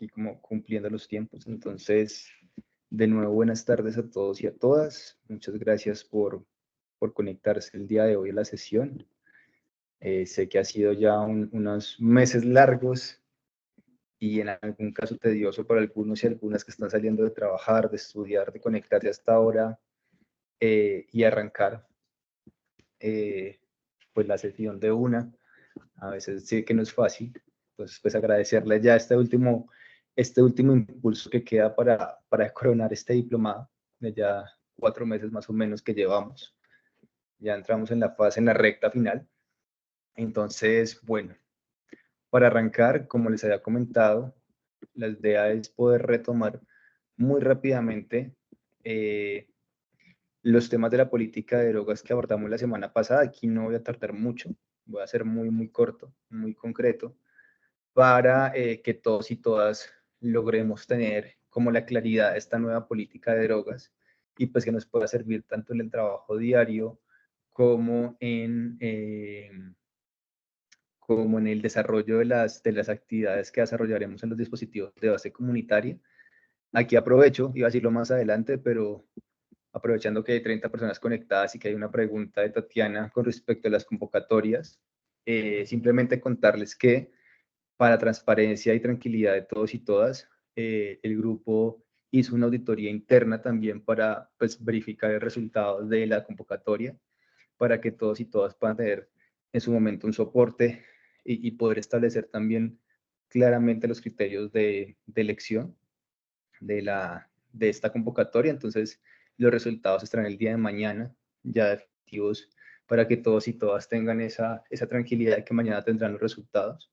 aquí como cumpliendo los tiempos. Entonces, de nuevo, buenas tardes a todos y a todas. Muchas gracias por conectarse el día de hoy a la sesión. Sé que ha sido ya unos meses largos y en algún caso tedioso para algunos y algunas que están saliendo de trabajar, de estudiar, de conectarse hasta ahora y arrancar pues la sesión de una. A veces sí que no es fácil. Entonces, pues agradecerle ya este último impulso que queda para coronar este diplomado de ya 4 meses más o menos que llevamos. Ya entramos en la recta final. Entonces, bueno, para arrancar, como les había comentado, la idea es poder retomar muy rápidamente los temas de la política de drogas que abordamos la semana pasada. Aquí no voy a tardar mucho, voy a ser muy corto, muy concreto, para que todos y todas logremos tener como la claridad de esta nueva política de drogas y pues que nos pueda servir tanto en el trabajo diario como como en el desarrollo de las actividades que desarrollaremos en los dispositivos de base comunitaria. Aquí aprovecho, iba a decirlo más adelante, pero aprovechando que hay 30 personas conectadas y que hay una pregunta de Tatiana con respecto a las convocatorias, simplemente contarles que para transparencia y tranquilidad de todos y todas, el grupo hizo una auditoría interna también para pues, verificar el resultado de la convocatoria, para que todos y todas puedan tener en su momento un soporte y poder establecer también claramente los criterios de elección de esta convocatoria. Entonces, los resultados estarán el día de mañana, ya definitivos, para que todos y todas tengan esa tranquilidad de que mañana tendrán los resultados.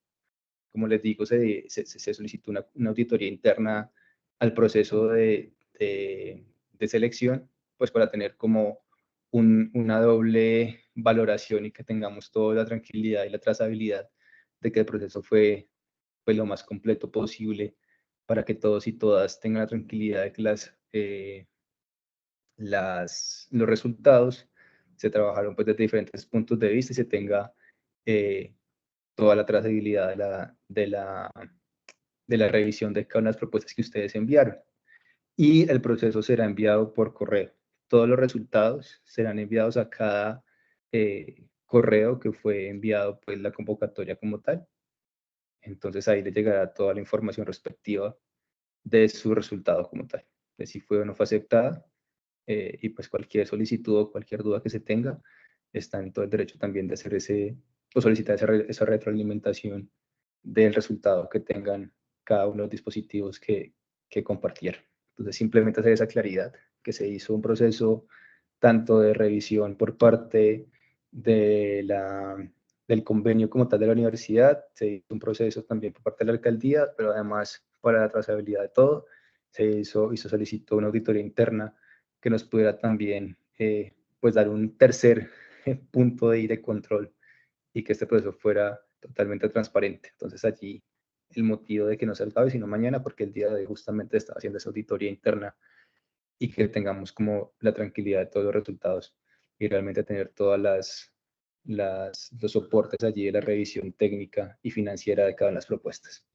Como les digo, se solicitó una auditoría interna al proceso de selección, pues para tener como una doble valoración y que tengamos toda la tranquilidad y la trazabilidad de que el proceso fue pues, lo más completo posible para que todos y todas tengan la tranquilidad de que los resultados se trabajaron pues, desde diferentes puntos de vista y se tenga toda la trazabilidad de la revisión de cada una de las propuestas que ustedes enviaron. Y el proceso será enviado por correo. Todos los resultados serán enviados a cada correo que fue enviado, pues la convocatoria como tal. Entonces ahí le llegará toda la información respectiva de su resultado como tal, de si fue o no fue aceptada, y pues cualquier solicitud o cualquier duda que se tenga, está en todo el derecho también de hacer o solicitar esa retroalimentación del resultado que tengan cada uno de los dispositivos que compartieron. Entonces, simplemente hacer esa claridad, que se hizo un proceso tanto de revisión por parte de del convenio como tal de la universidad, se hizo un proceso también por parte de la alcaldía, pero además para la trazabilidad de todo, se solicitó una auditoría interna que nos pudiera también pues dar un tercer punto de control y que este proceso fuera totalmente transparente. Entonces allí el motivo de que no salga hoy, sino mañana, porque el día de hoy justamente estaba haciendo esa auditoría interna y que tengamos como la tranquilidad de todos los resultados y realmente tener todas los soportes allí de la revisión técnica y financiera de cada una de las propuestas.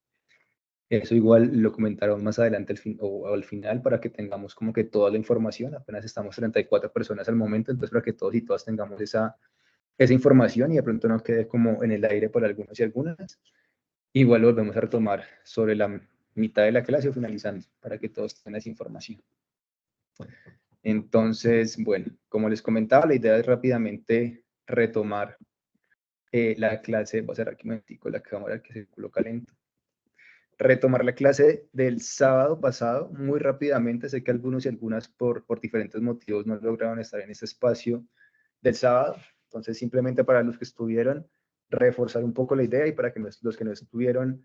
Eso igual lo comentaron más adelante o al final para que tengamos como que toda la información. Apenas estamos 34 personas al momento, entonces para que todos y todas tengamos esa información y de pronto no quede como en el aire por algunos y algunas. Igual lo volvemos a retomar sobre la mitad de la clase o finalizando para que todos tengan esa información. Entonces, bueno, como les comentaba, la idea es rápidamente retomar la clase. Voy a cerrar aquí un momentico la cámara que se coloca lento. Retomar la clase del sábado pasado muy rápidamente. Sé que algunos y algunas por diferentes motivos no lograron estar en este espacio del sábado. Entonces, simplemente para los que estuvieron, reforzar un poco la idea y para que los que no estuvieron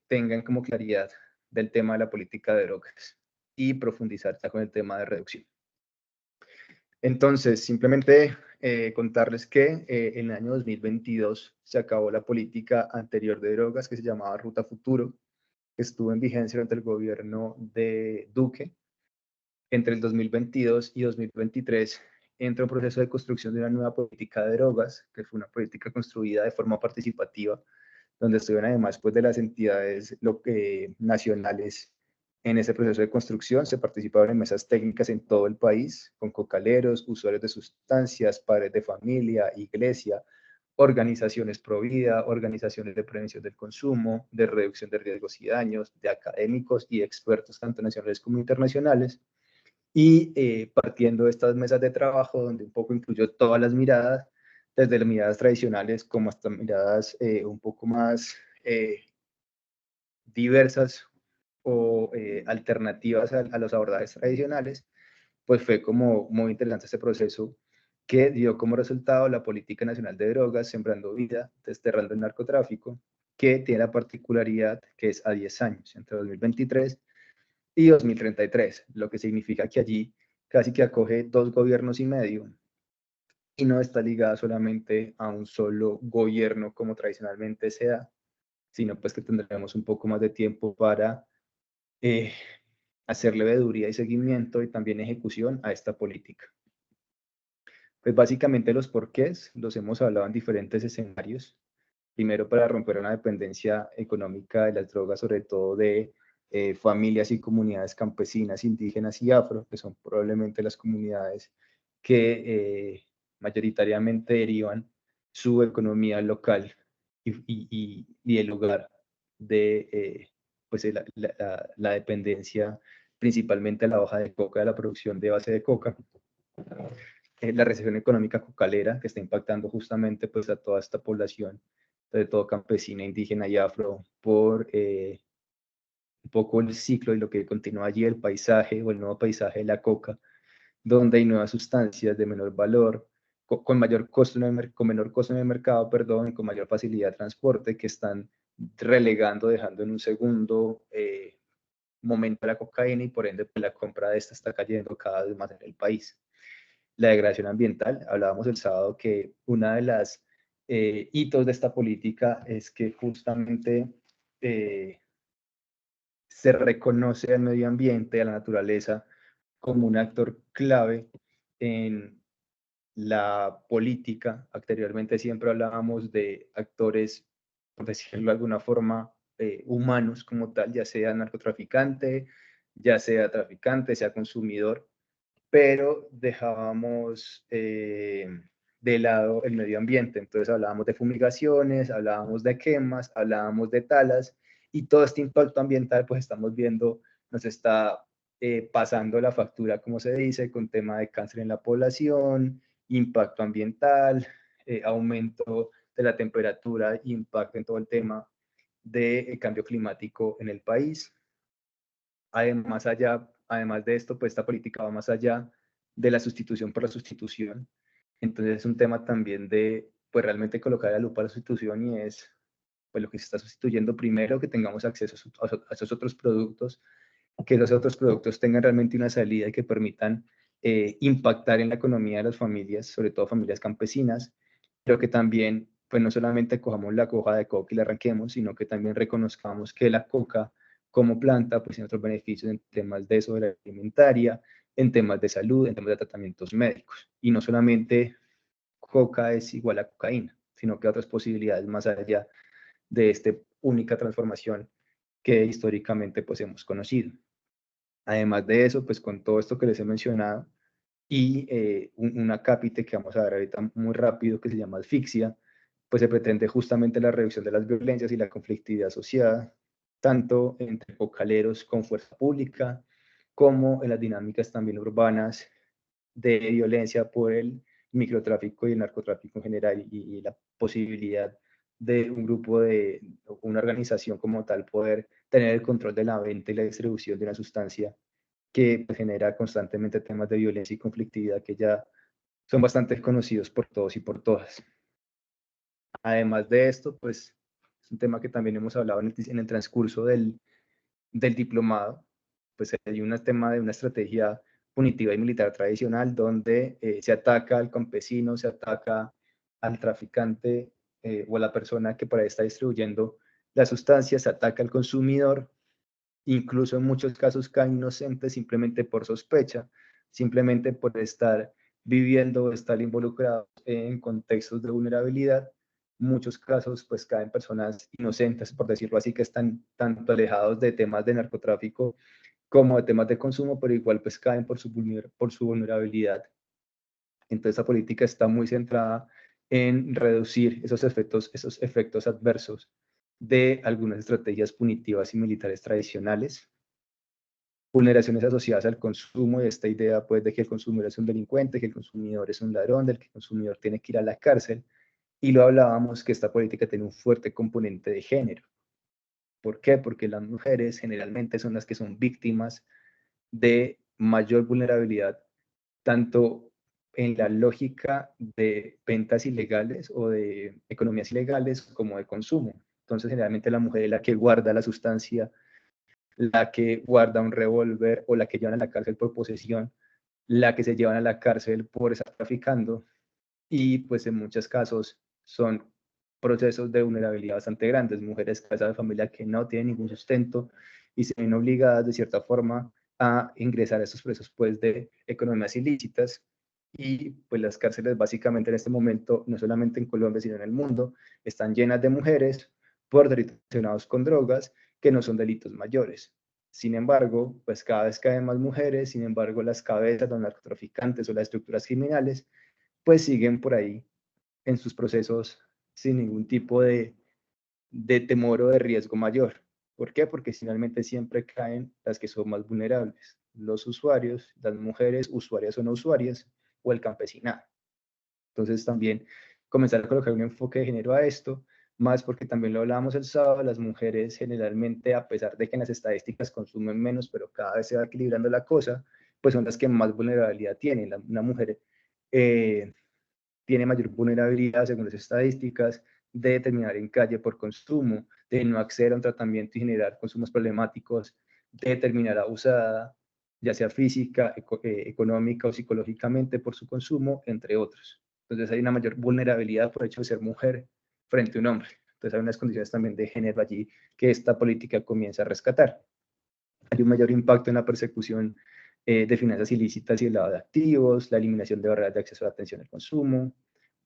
tengan como claridad del tema de la política de drogas y profundizar ya con el tema de reducción. Entonces, simplemente contarles que en el año 2022 se acabó la política anterior de drogas que se llamaba Ruta Futuro, que estuvo en vigencia durante el gobierno de Duque. Entre el 2022 y 2023 entra un proceso de construcción de una nueva política de drogas, que fue una política construida de forma participativa donde estuvieron además pues, de las entidades nacionales en ese proceso de construcción. Se participaron en mesas técnicas en todo el país, con cocaleros, usuarios de sustancias, padres de familia, iglesia, organizaciones pro vida, organizaciones de prevención del consumo, de reducción de riesgos y daños, de académicos y expertos tanto nacionales como internacionales. Y partiendo de estas mesas de trabajo, donde un poco incluyó todas las miradas, desde las miradas tradicionales como hasta miradas un poco más diversas o alternativas a los abordajes tradicionales, pues fue como muy interesante este proceso que dio como resultado la Política Nacional de Drogas, Sembrando Vida, Desterrando el Narcotráfico, que tiene la particularidad que es a 10 años, entre 2023 y 2033, lo que significa que allí casi que acoge 2 gobiernos y medio y no está ligada solamente a un solo gobierno como tradicionalmente se da, sino pues que tendremos un poco más de tiempo para eh, hacer leveduría y seguimiento y también ejecución a esta política. Pues básicamente los porqués los hemos hablado en diferentes escenarios. Primero, para romper una dependencia económica de las drogas, sobre todo de familias y comunidades campesinas, indígenas y afro, que son probablemente las comunidades que mayoritariamente derivan su economía local y el lugar de pues la dependencia principalmente a la hoja de coca, de la producción de base de coca. La recesión económica cocalera que está impactando justamente pues a toda esta población, sobre todo campesina, indígena y afro, por un poco el ciclo y lo que continúa allí, el paisaje o el nuevo paisaje de la coca, donde hay nuevas sustancias de menor valor, con mayor costo con menor costo en el mercado, perdón, con mayor facilidad de transporte, que están relegando, dejando en un segundo momento la cocaína y por ende pues, la compra de esta está cayendo cada vez más en el país. La degradación ambiental, hablábamos el sábado que una de las hitos de esta política es que justamente se reconoce al medio ambiente, a la naturaleza, como un actor clave en la política. Anteriormente siempre hablábamos de actores, por decirlo de alguna forma, humanos como tal, ya sea narcotraficante, ya sea traficante, sea consumidor, pero dejábamos de lado el medio ambiente. Entonces hablábamos de fumigaciones, hablábamos de quemas, hablábamos de talas, y todo este impacto ambiental, pues estamos viendo, nos está pasando la factura, como se dice, con tema de cáncer en la población, impacto ambiental, aumento de la temperatura, impacto en todo el tema de cambio climático en el país. Además de esto, pues esta política va más allá de la sustitución por la sustitución. Entonces es un tema también de, pues realmente colocar la lupa a la sustitución y es, pues lo que se está sustituyendo primero, que tengamos acceso a esos otros productos, que los otros productos tengan realmente una salida y que permitan impactar en la economía de las familias, sobre todo familias campesinas, pero que también, pues no solamente cojamos la hoja de coca y la arranquemos, sino que también reconozcamos que la coca como planta, pues tiene otros beneficios en temas de soberanía alimentaria, en temas de salud, en temas de tratamientos médicos. Y no solamente coca es igual a cocaína, sino que otras posibilidades más allá de esta única transformación que históricamente pues hemos conocido. Además de eso, pues con todo esto que les he mencionado y una cápite que vamos a ver ahorita muy rápido que se llama asfixia, pues se pretende justamente la reducción de las violencias y la conflictividad asociada, tanto entre cocaleros con fuerza pública, como en las dinámicas también urbanas de violencia por el microtráfico y el narcotráfico en general y la posibilidad de un grupo de una organización como tal poder tener el control de la venta y la distribución de una sustancia que pues, genera constantemente temas de violencia y conflictividad que ya son bastante conocidos por todos y por todas. Además de esto, pues es un tema que también hemos hablado en el transcurso del diplomado, pues hay un tema de una estrategia punitiva y militar tradicional donde se ataca al campesino, se ataca al traficante o a la persona que por ahí está distribuyendo la sustancia, se ataca al consumidor, incluso en muchos casos caen inocentes simplemente por sospecha, simplemente por estar viviendo o estar involucrados en contextos de vulnerabilidad muchos casos pues caen personas inocentes, por decirlo así, que están tanto alejados de temas de narcotráfico como de temas de consumo, pero igual pues caen por su vulnerabilidad. Entonces, esta política está muy centrada en reducir esos efectos adversos de algunas estrategias punitivas y militares tradicionales, vulneraciones asociadas al consumo y esta idea pues de que el consumidor es un delincuente, que el consumidor es un ladrón, del que el consumidor tiene que ir a la cárcel. Y lo hablábamos que esta política tiene un fuerte componente de género. ¿Por qué? Porque las mujeres generalmente son las que son víctimas de mayor vulnerabilidad, tanto en la lógica de ventas ilegales o de economías ilegales como de consumo. Entonces, generalmente la mujer es la que guarda la sustancia, la que guarda un revólver o la que llevan a la cárcel por posesión, la que se llevan a la cárcel por estar traficando y pues en muchos casos son procesos de vulnerabilidad bastante grandes, mujeres cabezas de familia que no tienen ningún sustento y se ven obligadas de cierta forma a ingresar a estos procesos pues de economías ilícitas y pues las cárceles básicamente en este momento, no solamente en Colombia sino en el mundo, están llenas de mujeres por delitos relacionados con drogas que no son delitos mayores. Sin embargo, pues cada vez caen más mujeres, sin embargo las cabezas de los narcotraficantes o las estructuras criminales pues siguen por ahí en sus procesos sin ningún tipo de temor o de riesgo mayor. ¿Por qué? Porque finalmente siempre caen las que son más vulnerables, los usuarios, las mujeres, usuarias o no usuarias, o el campesinado. Entonces también comenzar a colocar un enfoque de género a esto, más porque también lo hablábamos el sábado, las mujeres generalmente, a pesar de que en las estadísticas consumen menos, pero cada vez se va equilibrando la cosa, pues son las que más vulnerabilidad tienen. Una mujer tiene mayor vulnerabilidad, según las estadísticas, de terminar en calle por consumo, de no acceder a un tratamiento y generar consumos problemáticos, de terminar abusada, ya sea física, económica o psicológicamente por su consumo, entre otros. Entonces hay una mayor vulnerabilidad por el hecho de ser mujer frente a un hombre. Entonces hay unas condiciones también de género allí que esta política comienza a rescatar. Hay un mayor impacto en la persecución de finanzas ilícitas y el lavado de activos, la eliminación de barreras de acceso a la atención al consumo,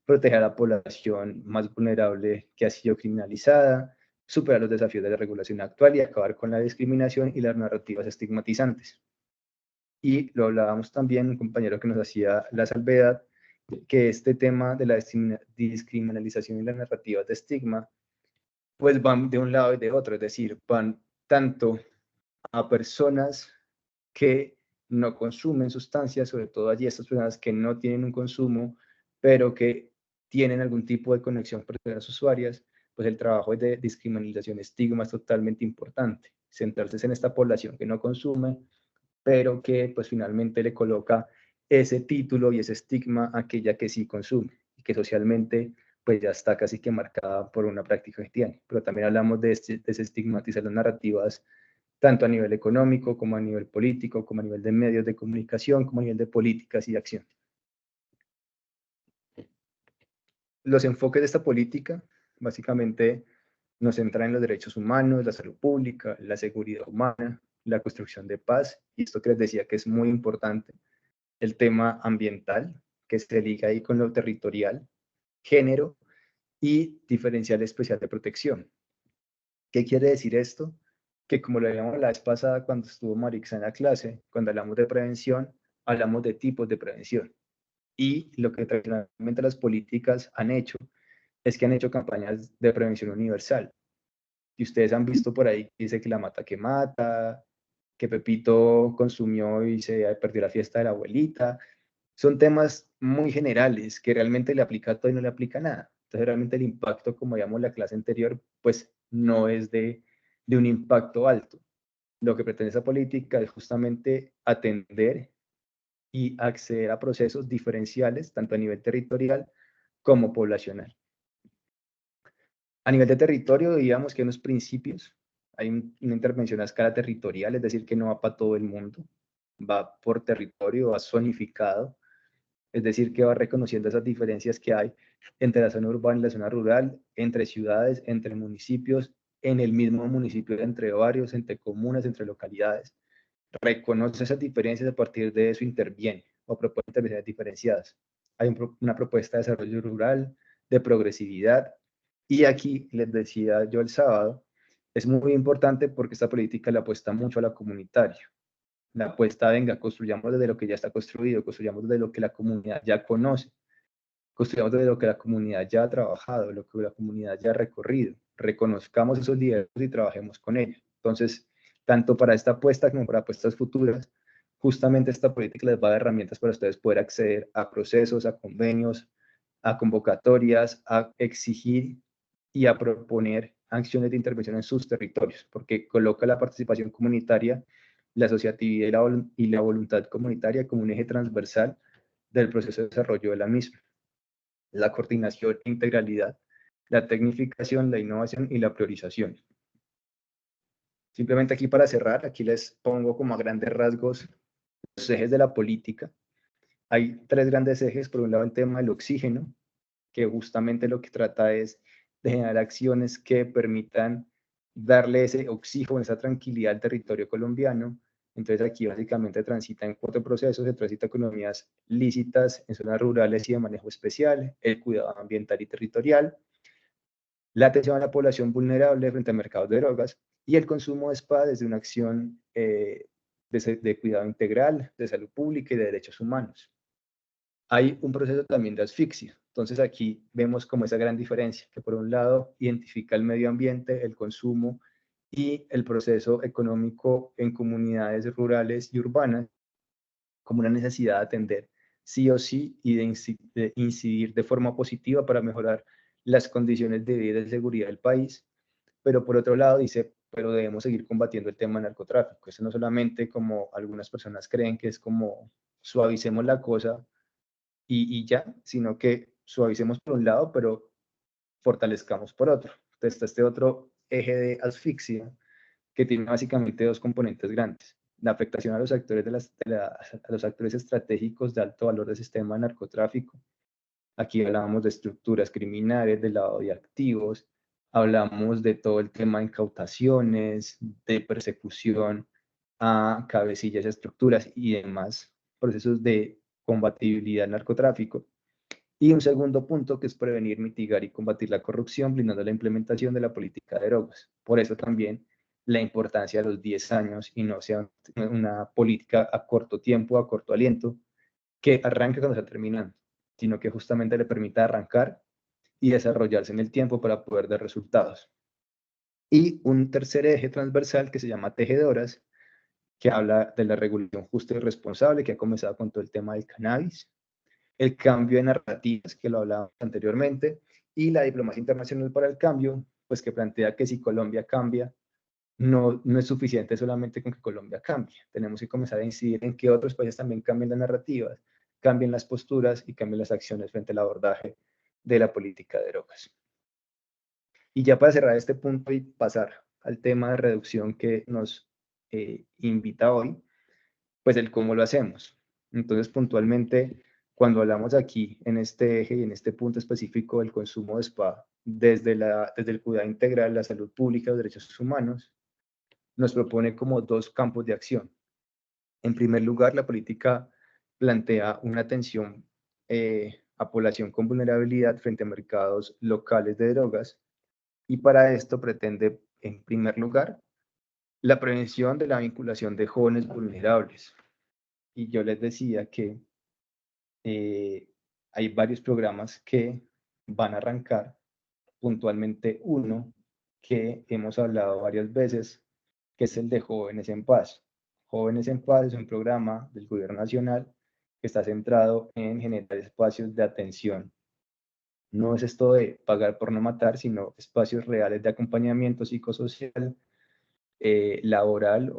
proteger a la población más vulnerable que ha sido criminalizada, superar los desafíos de la regulación actual y acabar con la discriminación y las narrativas estigmatizantes. Y lo hablábamos también, un compañero que nos hacía la salvedad, que este tema de la discriminalización y las narrativas de estigma, pues van de un lado y de otro, es decir, van tanto a personas que no consumen sustancias, sobre todo allí estas personas que no tienen un consumo, pero que tienen algún tipo de conexión con personas usuarias, pues el trabajo de discriminalización, estigma es totalmente importante. Centrarse en esta población que no consume, pero que pues finalmente le coloca ese título y ese estigma a aquella que sí consume y que socialmente pues ya está casi que marcada por una práctica que tiene. Pero también hablamos de desestigmatizar las narrativas tanto a nivel económico como a nivel político, como a nivel de medios de comunicación, como a nivel de políticas y de acción. Los enfoques de esta política básicamente nos centran en los derechos humanos, la salud pública, la seguridad humana, la construcción de paz, y esto que les decía que es muy importante, el tema ambiental, que se liga ahí con lo territorial, género y diferencial especial de protección. ¿Qué quiere decir esto? Que como lo habíamos la vez pasada cuando estuvo Marixa en la clase, cuando hablamos de prevención, hablamos de tipos de prevención. Y lo que tradicionalmente las políticas han hecho es que han hecho campañas de prevención universal. Y ustedes han visto por ahí, dice que la mata que mata, que Pepito consumió y se perdió la fiesta de la abuelita. Son temas muy generales que realmente le aplica a todo y no le aplica a nada. Entonces realmente el impacto, como digamos la clase anterior, pues no es de un impacto alto. Lo que pretende esa política es justamente atender y acceder a procesos diferenciales, tanto a nivel territorial como poblacional. A nivel de territorio, digamos que hay unos principios, hay una intervención a escala territorial, es decir, que no va para todo el mundo, va por territorio, va zonificado, es decir, que va reconociendo esas diferencias que hay entre la zona urbana y la zona rural, entre ciudades, entre municipios, en el mismo municipio, entre barrios, entre comunas, entre localidades. Reconoce esas diferencias, a partir de eso interviene o propone intervenciones diferenciadas. Hay una propuesta de desarrollo rural, de progresividad, Y aquí les decía yo el sábado, es muy importante porque esta política le apuesta mucho a la comunitaria. La apuesta, venga, construyamos desde lo que ya está construido, construyamos desde lo que la comunidad ya conoce, construyamos desde lo que la comunidad ya ha trabajado, lo que la comunidad ya ha recorrido. Reconozcamos esos liderazgos y trabajemos con ellos. Entonces, tanto para esta apuesta como para apuestas futuras, justamente esta política les va a dar herramientas para ustedes poder acceder a procesos, a convenios, a convocatorias, a exigir y a proponer acciones de intervención en sus territorios, porque coloca la participación comunitaria, la asociatividad y la voluntad comunitaria como un eje transversal del proceso de desarrollo de la misma. La coordinación e integralidad, la tecnificación, la innovación y la priorización. Simplemente aquí para cerrar, aquí les pongo como a grandes rasgos los ejes de la política. Hay tres grandes ejes. Por un lado, el tema del oxígeno, que justamente lo que trata es de generar acciones que permitan darle ese oxígeno, esa tranquilidad al territorio colombiano. Entonces aquí básicamente transita en cuatro procesos, se transita economías lícitas en zonas rurales y de manejo especial, el cuidado ambiental y territorial, la atención a la población vulnerable frente a mercados de drogas y el consumo de SPA desde una acción de cuidado integral, de salud pública y de derechos humanos. Hay un proceso también de asfixia. Entonces aquí vemos como esa gran diferencia, que por un lado identifica el medio ambiente, el consumo y el proceso económico en comunidades rurales y urbanas como una necesidad de atender sí o sí y de incidir de forma positiva para mejorar las condiciones de vida y de seguridad del país. Pero por otro lado dice, pero debemos seguir combatiendo el tema del narcotráfico. Eso no solamente como algunas personas creen que es como suavicemos la cosa y ya, sino que suavicemos por un lado, pero fortalezcamos por otro. Entonces está este otro eje de asfixia que tiene básicamente dos componentes grandes. La afectación a los actores, a los actores estratégicos de alto valor del sistema de narcotráfico. Aquí hablábamos de estructuras criminales, de lavado de activos, hablamos de todo el tema de incautaciones, de persecución a cabecillas, estructuras y demás procesos de combatibilidad al narcotráfico. Y un segundo punto que es prevenir, mitigar y combatir la corrupción, blindando la implementación de la política de drogas. Por eso también la importancia de los 10 años y no sea una política a corto tiempo, a corto aliento, que arranque cuando está terminando, sino que justamente le permita arrancar y desarrollarse en el tiempo para poder dar resultados. Y un tercer eje transversal que se llama tejedoras, que habla de la regulación justa y responsable, que ha comenzado con todo el tema del cannabis, el cambio de narrativas, que lo hablábamos anteriormente, y la diplomacia internacional para el cambio, pues que plantea que si Colombia cambia, no es suficiente solamente con que Colombia cambie. Tenemos que comenzar a incidir en que otros países también cambien las narrativas, cambien las posturas y cambien las acciones frente al abordaje de la política de drogas. Y ya para cerrar este punto y pasar al tema de reducción que nos invita hoy, pues el cómo lo hacemos. Entonces, puntualmente, cuando hablamos aquí en este eje y en este punto específico del consumo de SPA, desde el cuidado integral, la salud pública, los derechos humanos, nos propone como dos campos de acción. En primer lugar, la política plantea una atención a población con vulnerabilidad frente a mercados locales de drogas y para esto pretende, en primer lugar, la prevención de la vinculación de jóvenes vulnerables. Y yo les decía que hay varios programas que van a arrancar, puntualmente uno que hemos hablado varias veces, que es el de Jóvenes en Paz. Jóvenes en Paz es un programa del Gobierno Nacional que está centrado en generar espacios de atención. No es esto de pagar por no matar, sino espacios reales de acompañamiento psicosocial, laboral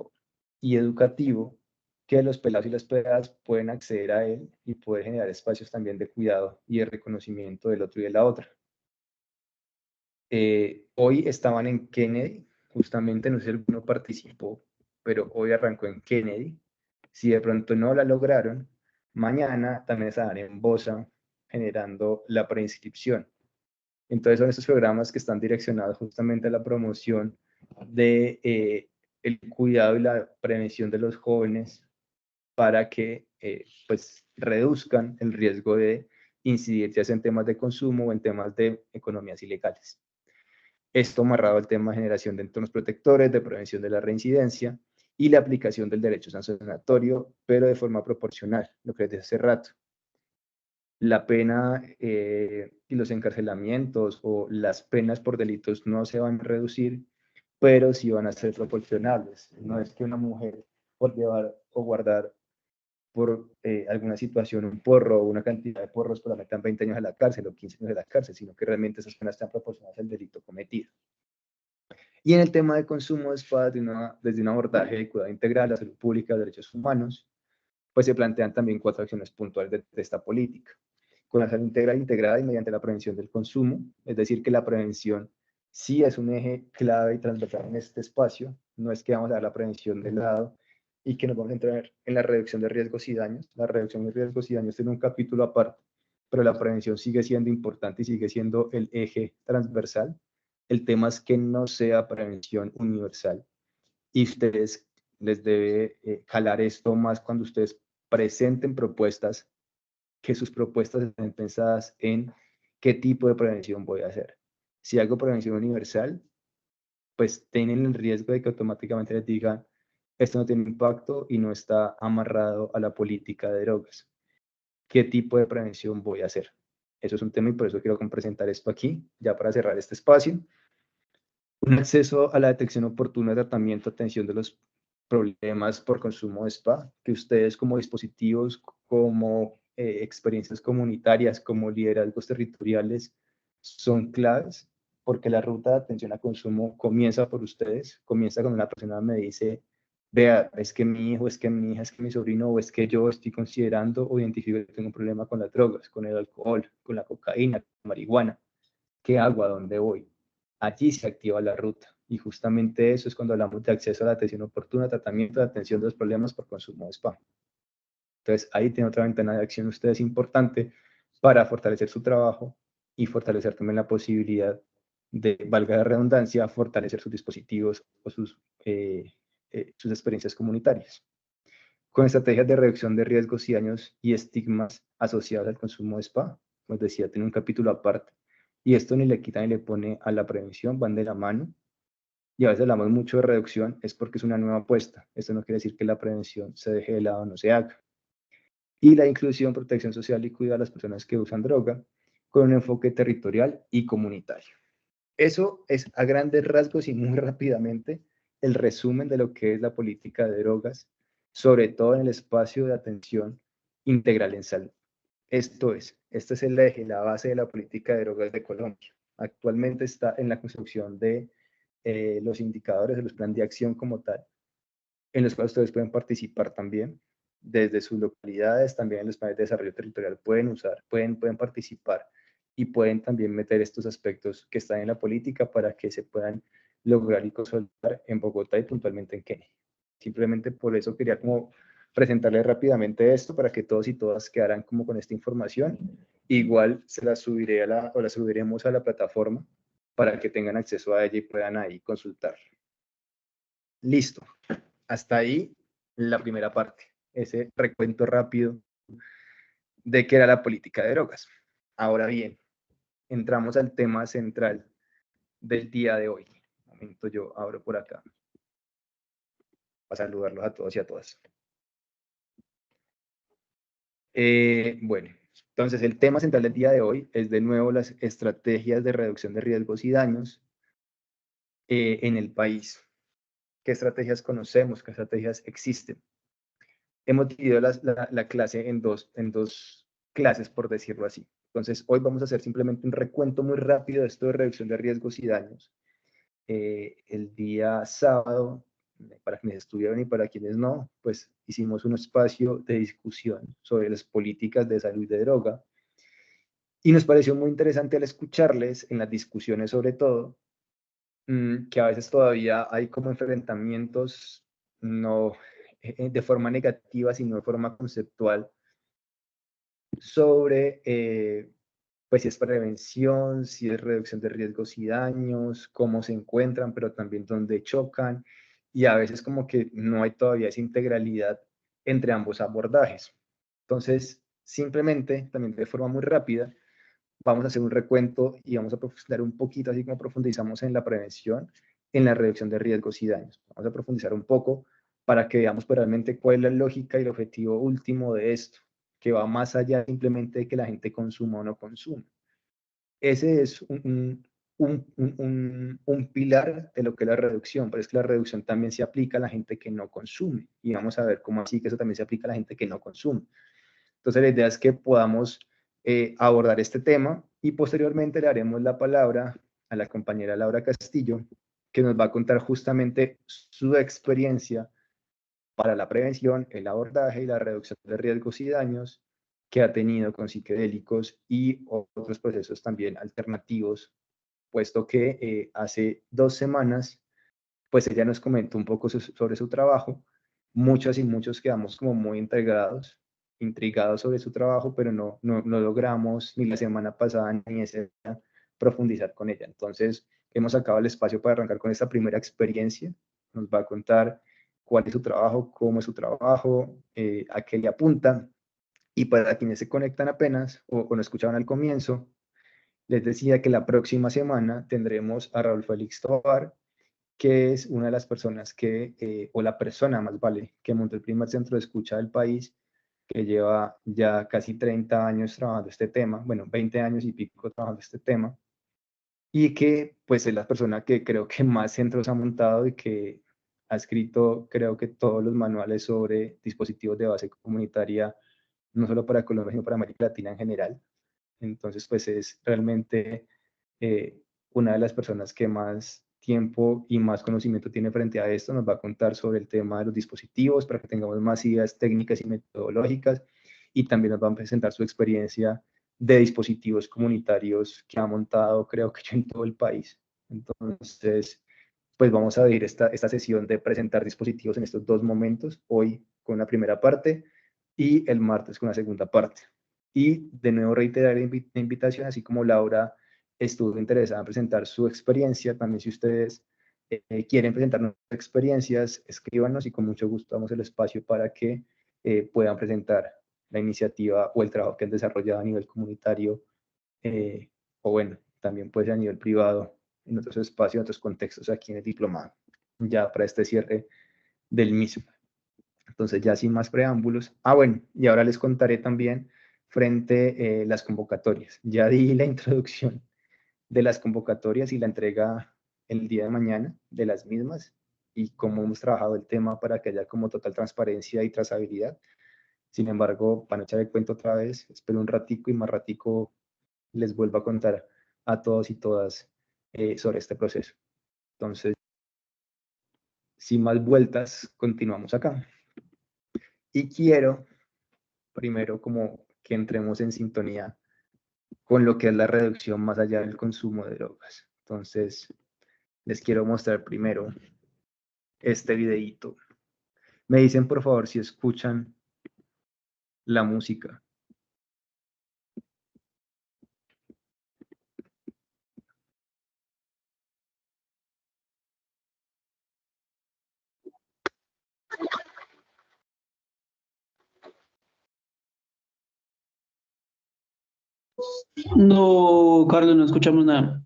y educativo, que los pelados y las peladas pueden acceder a él y poder generar espacios también de cuidado y de reconocimiento del otro y de la otra. Hoy estaban en Kennedy, justamente, no sé si alguno participó, pero hoy arrancó en Kennedy. Si de pronto no la lograron, mañana también estarán en Bosa generando la preinscripción. Entonces son estos programas que están direccionados justamente a la promoción de el cuidado y la prevención de los jóvenes para que pues reduzcan el riesgo de incidir ya sea en temas de consumo o en temas de economías ilegales. Esto amarrado al tema de generación de entornos protectores, de prevención de la reincidencia y la aplicación del derecho sancionatorio, pero de forma proporcional, lo que les dije hace rato. La pena y los encarcelamientos o las penas por delitos no se van a reducir, pero sí van a ser proporcionables. No es que una mujer por llevar o guardar por alguna situación un porro o una cantidad de porros pues la metan 20 años a la cárcel o 15 años a la cárcel, sino que realmente esas penas están proporcionadas al delito cometido. Y en el tema de consumo de espada, desde un abordaje de cuidado integral, la salud pública, derechos humanos, pues se plantean también 4 acciones puntuales de esta política. Con la salud integral integrada y mediante la prevención del consumo, es decir, que la prevención sí es un eje clave y transversal en este espacio, no es que vamos a dar la prevención de lado y que nos vamos a entrar en la reducción de riesgos y daños. La reducción de riesgos y daños tiene un capítulo aparte, pero la prevención sigue siendo importante y sigue siendo el eje transversal. El tema es que no sea prevención universal y ustedes les debe jalar esto más cuando ustedes presenten propuestas, que sus propuestas estén pensadas en qué tipo de prevención voy a hacer. Si hago prevención universal, pues tienen el riesgo de que automáticamente les digan, esto no tiene impacto y no está amarrado a la política de drogas. ¿Qué tipo de prevención voy a hacer? Eso es un tema y por eso quiero presentar esto aquí, ya para cerrar este espacio. Un acceso a la detección oportuna de tratamiento, atención de los problemas por consumo de SPA, que ustedes como dispositivos, como experiencias comunitarias, como liderazgos territoriales, son claves, porque la ruta de atención a consumo comienza por ustedes, comienza cuando una persona me dice, vea, es que mi hijo, es que mi hija, es que mi sobrino, o es que yo estoy considerando o identifico que tengo un problema con las drogas, con el alcohol, con la cocaína, con la marihuana. ¿Qué hago? ¿A dónde voy? Allí se activa la ruta. Y justamente eso es cuando hablamos de acceso a la atención oportuna, tratamiento de atención de los problemas por consumo de SPA. Entonces, ahí tiene otra ventana de acción ustedes importante para fortalecer su trabajo y fortalecer también la posibilidad de, valga la redundancia, fortalecer sus dispositivos o sus experiencias comunitarias. Con estrategias de reducción de riesgos y daños y estigmas asociados al consumo de SPA, como decía, tiene un capítulo aparte. Y esto ni le quita ni le pone a la prevención, van de la mano. Y a veces hablamos mucho de reducción, es porque es una nueva apuesta. Esto no quiere decir que la prevención se deje de lado o no se haga. Y la inclusión, protección social y cuidado a las personas que usan droga con un enfoque territorial y comunitario. Eso es a grandes rasgos y muy rápidamente el resumen de lo que es la política de drogas, sobre todo en el espacio de atención integral en salud. Este es el eje, la base de la política de drogas de Colombia. Actualmente está en la construcción de los indicadores de los planes de acción como tal, en los cuales ustedes pueden participar también desde sus localidades, también en los planes de desarrollo territorial pueden participar y pueden también meter estos aspectos que están en la política para que se puedan lograr y consolidar en Bogotá y puntualmente en Kenia. Simplemente por eso quería como presentarles rápidamente esto para que todos y todas quedaran como con esta información. Igual se la subiré o la subiremos a la plataforma para que tengan acceso a ella y puedan ahí consultar. Listo. Hasta ahí la primera parte, ese recuento rápido de qué era la política de drogas. Ahora bien, entramos al tema central del día de hoy. Un momento, yo abro por acá para saludarlos a todos y a todas. Bueno, entonces el tema central del día de hoy es de nuevo las estrategias de reducción de riesgos y daños en el país. ¿Qué estrategias conocemos? ¿Qué estrategias existen? Hemos dividido la clase en dos clases, por decirlo así. Entonces, hoy vamos a hacer simplemente un recuento muy rápido de esto de reducción de riesgos y daños. El día sábado, para quienes estuvieron y para quienes no, pues hicimos un espacio de discusión sobre las políticas de salud y de droga. Y nos pareció muy interesante al escucharles en las discusiones sobre todo, que a veces todavía hay como enfrentamientos, no de forma negativa, sino de forma conceptual, sobre pues si es prevención, si es reducción de riesgos y daños, cómo se encuentran, pero también dónde chocan, y a veces como que no hay todavía esa integralidad entre ambos abordajes. Entonces, simplemente, también de forma muy rápida, vamos a hacer un recuento y vamos a profundizar un poquito, así como profundizamos en la prevención, en la reducción de riesgos y daños. Vamos a profundizar un poco para que veamos pues, realmente cuál es la lógica y el objetivo último de esto, que va más allá simplemente de que la gente consuma o no consuma. Ese es un pilar de lo que es la reducción, pero es que la reducción también se aplica a la gente que no consume, y vamos a ver cómo así que eso también se aplica a la gente que no consume. Entonces la idea es que podamos abordar este tema y posteriormente le haremos la palabra a la compañera Laura Castillo, que nos va a contar justamente su experiencia para la prevención, el abordaje y la reducción de riesgos y daños que ha tenido con psicodélicos y otros procesos también alternativos, puesto que hace 2 semanas, pues ella nos comentó un poco sobre su trabajo. Muchas y muchos quedamos como muy intrigados sobre su trabajo, pero no logramos ni la semana pasada ni esa profundizar con ella. Entonces, hemos sacado el espacio para arrancar con esta primera experiencia. Nos va a contar cuál es su trabajo, cómo es su trabajo, a qué le apunta. Y para quienes se conectan apenas o no escuchaban al comienzo, les decía que la próxima semana tendremos a Raúl Félix Tovar, que es una de las personas o la persona más vale, que montó el primer centro de escucha del país, que lleva ya casi 30 años trabajando este tema, bueno, 20 años y pico trabajando este tema, y que pues es la persona que creo que más centros ha montado y que ha escrito creo que todos los manuales sobre dispositivos de base comunitaria, no solo para Colombia, sino para América Latina en general. Entonces, pues es realmente una de las personas que más tiempo y más conocimiento tiene frente a esto. Nos va a contar sobre el tema de los dispositivos para que tengamos más ideas técnicas y metodológicas, y también nos va a presentar su experiencia de dispositivos comunitarios que ha montado, creo que yo, en todo el país. Entonces, pues vamos a ver esta sesión de presentar dispositivos en estos 2 momentos, hoy con la primera parte y el martes con la segunda parte. Y de nuevo reiterar la invitación, así como Laura estuvo interesada en presentar su experiencia, también si ustedes quieren presentarnos experiencias, escríbanos y con mucho gusto damos el espacio para que puedan presentar la iniciativa o el trabajo que han desarrollado a nivel comunitario, o bueno, también puede ser a nivel privado, en otros espacios, en otros contextos, aquí en el diplomado, ya para este cierre del mismo. Entonces, ya sin más preámbulos. Bueno, y ahora les contaré también frente las convocatorias. Ya di la introducción de las convocatorias y la entrega el día de mañana de las mismas y cómo hemos trabajado el tema para que haya como total transparencia y trazabilidad. Sin embargo, para no echar el cuento otra vez, espero un ratico y más ratico les vuelvo a contar a todos y todas sobre este proceso. Entonces, sin más vueltas, continuamos acá. Y quiero primero como que entremos en sintonía con lo que es la reducción más allá del consumo de drogas. Entonces, les quiero mostrar primero este videíto. Me dicen por favor si escuchan la música. No, Carlos, no escuchamos nada.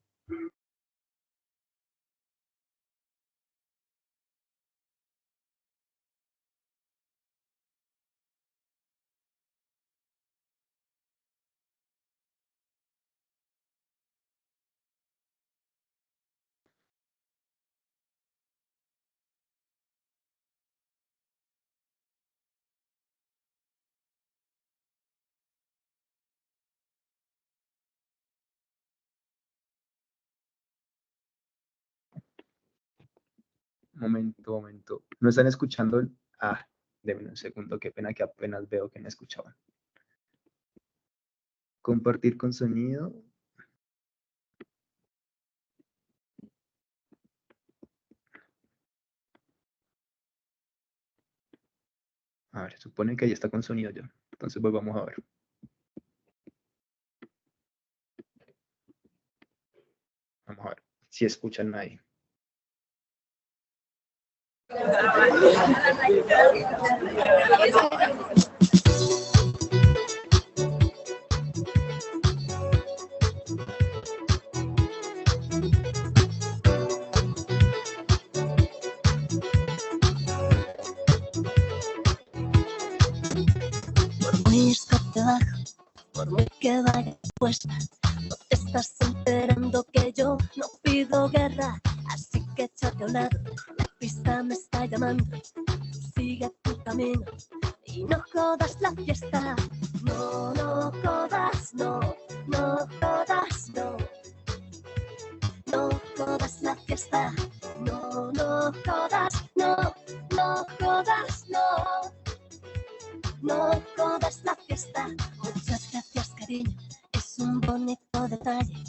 Momento. ¿No están escuchando? Denme un segundo, qué pena que apenas veo que me escuchaban. Compartir con sonido. A ver, supone que ya está con sonido ya. Entonces, pues vamos a ver. Vamos a ver si escuchan ahí. que vaya puesta. No te estás enterando que yo no pido guerra, así que échate a un lado, la pista me está llamando. Sigue tu camino y no jodas la fiesta. No, no jodas, no, no jodas, no. No jodas la fiesta. No, no jodas, no, no jodas, no. No jodas la fiesta. Muchas gracias, cariño, es un bonito detalle.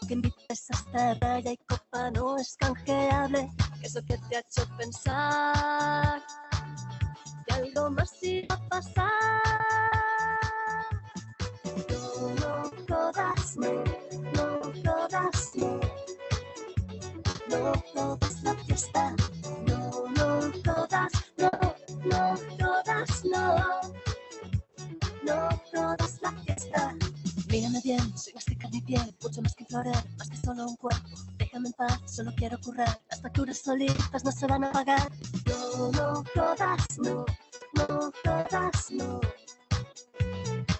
Que invites a esta raya y copa no es canjeable. Eso que te ha hecho pensar que algo más iba a pasar. No, no jodas, no, no jodas, no. No jodas la fiesta. No, no jodas, no, no jodas, no. No jodas la fiesta. Mírame bien, soy más que carne y piel, mucho más que florear, más que solo un cuerpo. Déjame en paz, solo quiero currar. Las facturas solitas no se van a pagar. No, no jodas, no, no jodas, no.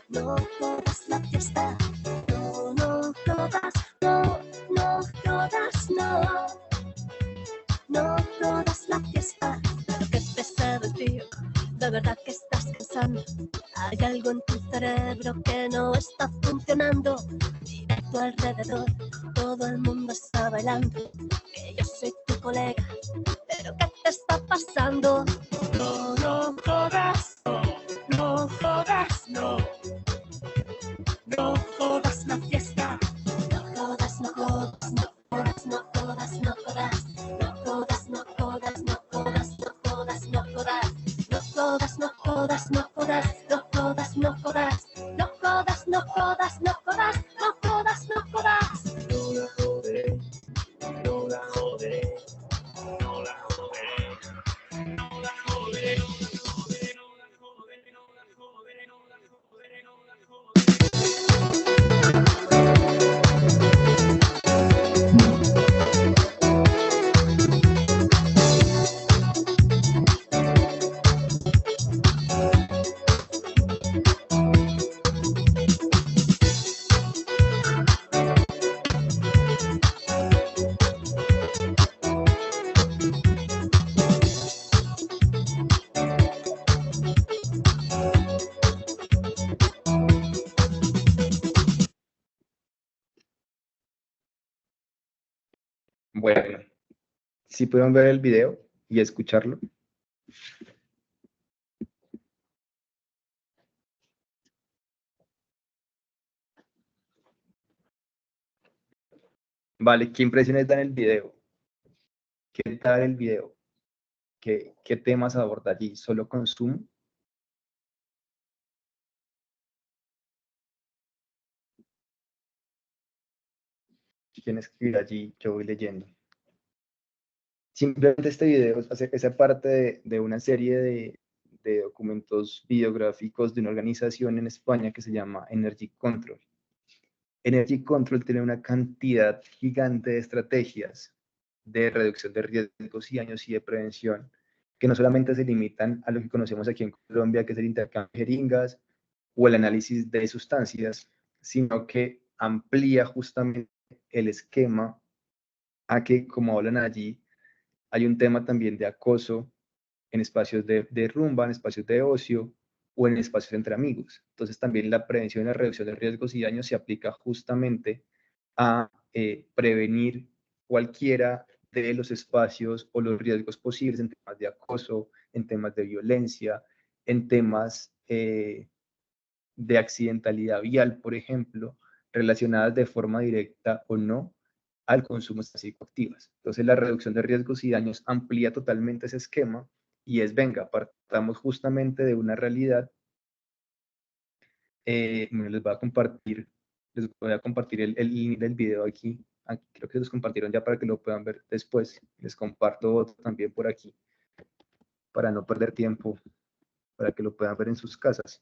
No jodas la fiesta. No, no jodas, no, no jodas, no. No jodas la fiesta. Pero qué pesado el tío, de verdad que estás cansando. Hay algo en tu cerebro que no está funcionando. Mira a tu alrededor, todo el mundo está bailando. Que yo soy tu colega, pero ¿qué te está pasando? No, no jodas, no, no jodas, no. No jodas la fiesta. No jodas, no jodas, no jodas, no jodas, no jodas. No jodas, no jodas, no jodas, no jodas, no jodas. No jodas, no jodas, no jodas, no jodas, no jodas. No jodas, no jodas, no jodas, no jodas, no jodas. No la joderé, no la joderé, no la joderé, no la joderé, no la joderé, no la joderé, no la joderé, no la joderé, no la joderé. Bueno, si pudieron ver el video y escucharlo. Vale, ¿qué impresiones da en el video? ¿Qué tal el video? ¿Qué temas aborda allí? ¿Solo consumo? ¿Quién escribe allí? Yo voy leyendo. Simplemente este video hace parte de una serie de documentos videográficos de una organización en España que se llama Energy Control. Energy Control tiene una cantidad gigante de estrategias de reducción de riesgos y daños y de prevención que no solamente se limitan a lo que conocemos aquí en Colombia, que es el intercambio de jeringas o el análisis de sustancias, sino que amplía justamente el esquema a que, como hablan allí, hay un tema también de acoso en espacios de rumba, en espacios de ocio o en espacios entre amigos. Entonces también la prevención y la reducción de riesgos y daños se aplica justamente a prevenir cualquiera de los espacios o los riesgos posibles en temas de acoso, en temas de violencia, en temas de accidentalidad vial, por ejemplo, relacionadas de forma directa o no al consumo de estas psicoactivas. Entonces, la reducción de riesgos y daños amplía totalmente ese esquema y es, venga, partamos justamente de una realidad. Bueno, les voy a compartir el link del video aquí. Creo que los compartieron ya para que lo puedan ver después. Les comparto otro también por aquí, para no perder tiempo, para que lo puedan ver en sus casas,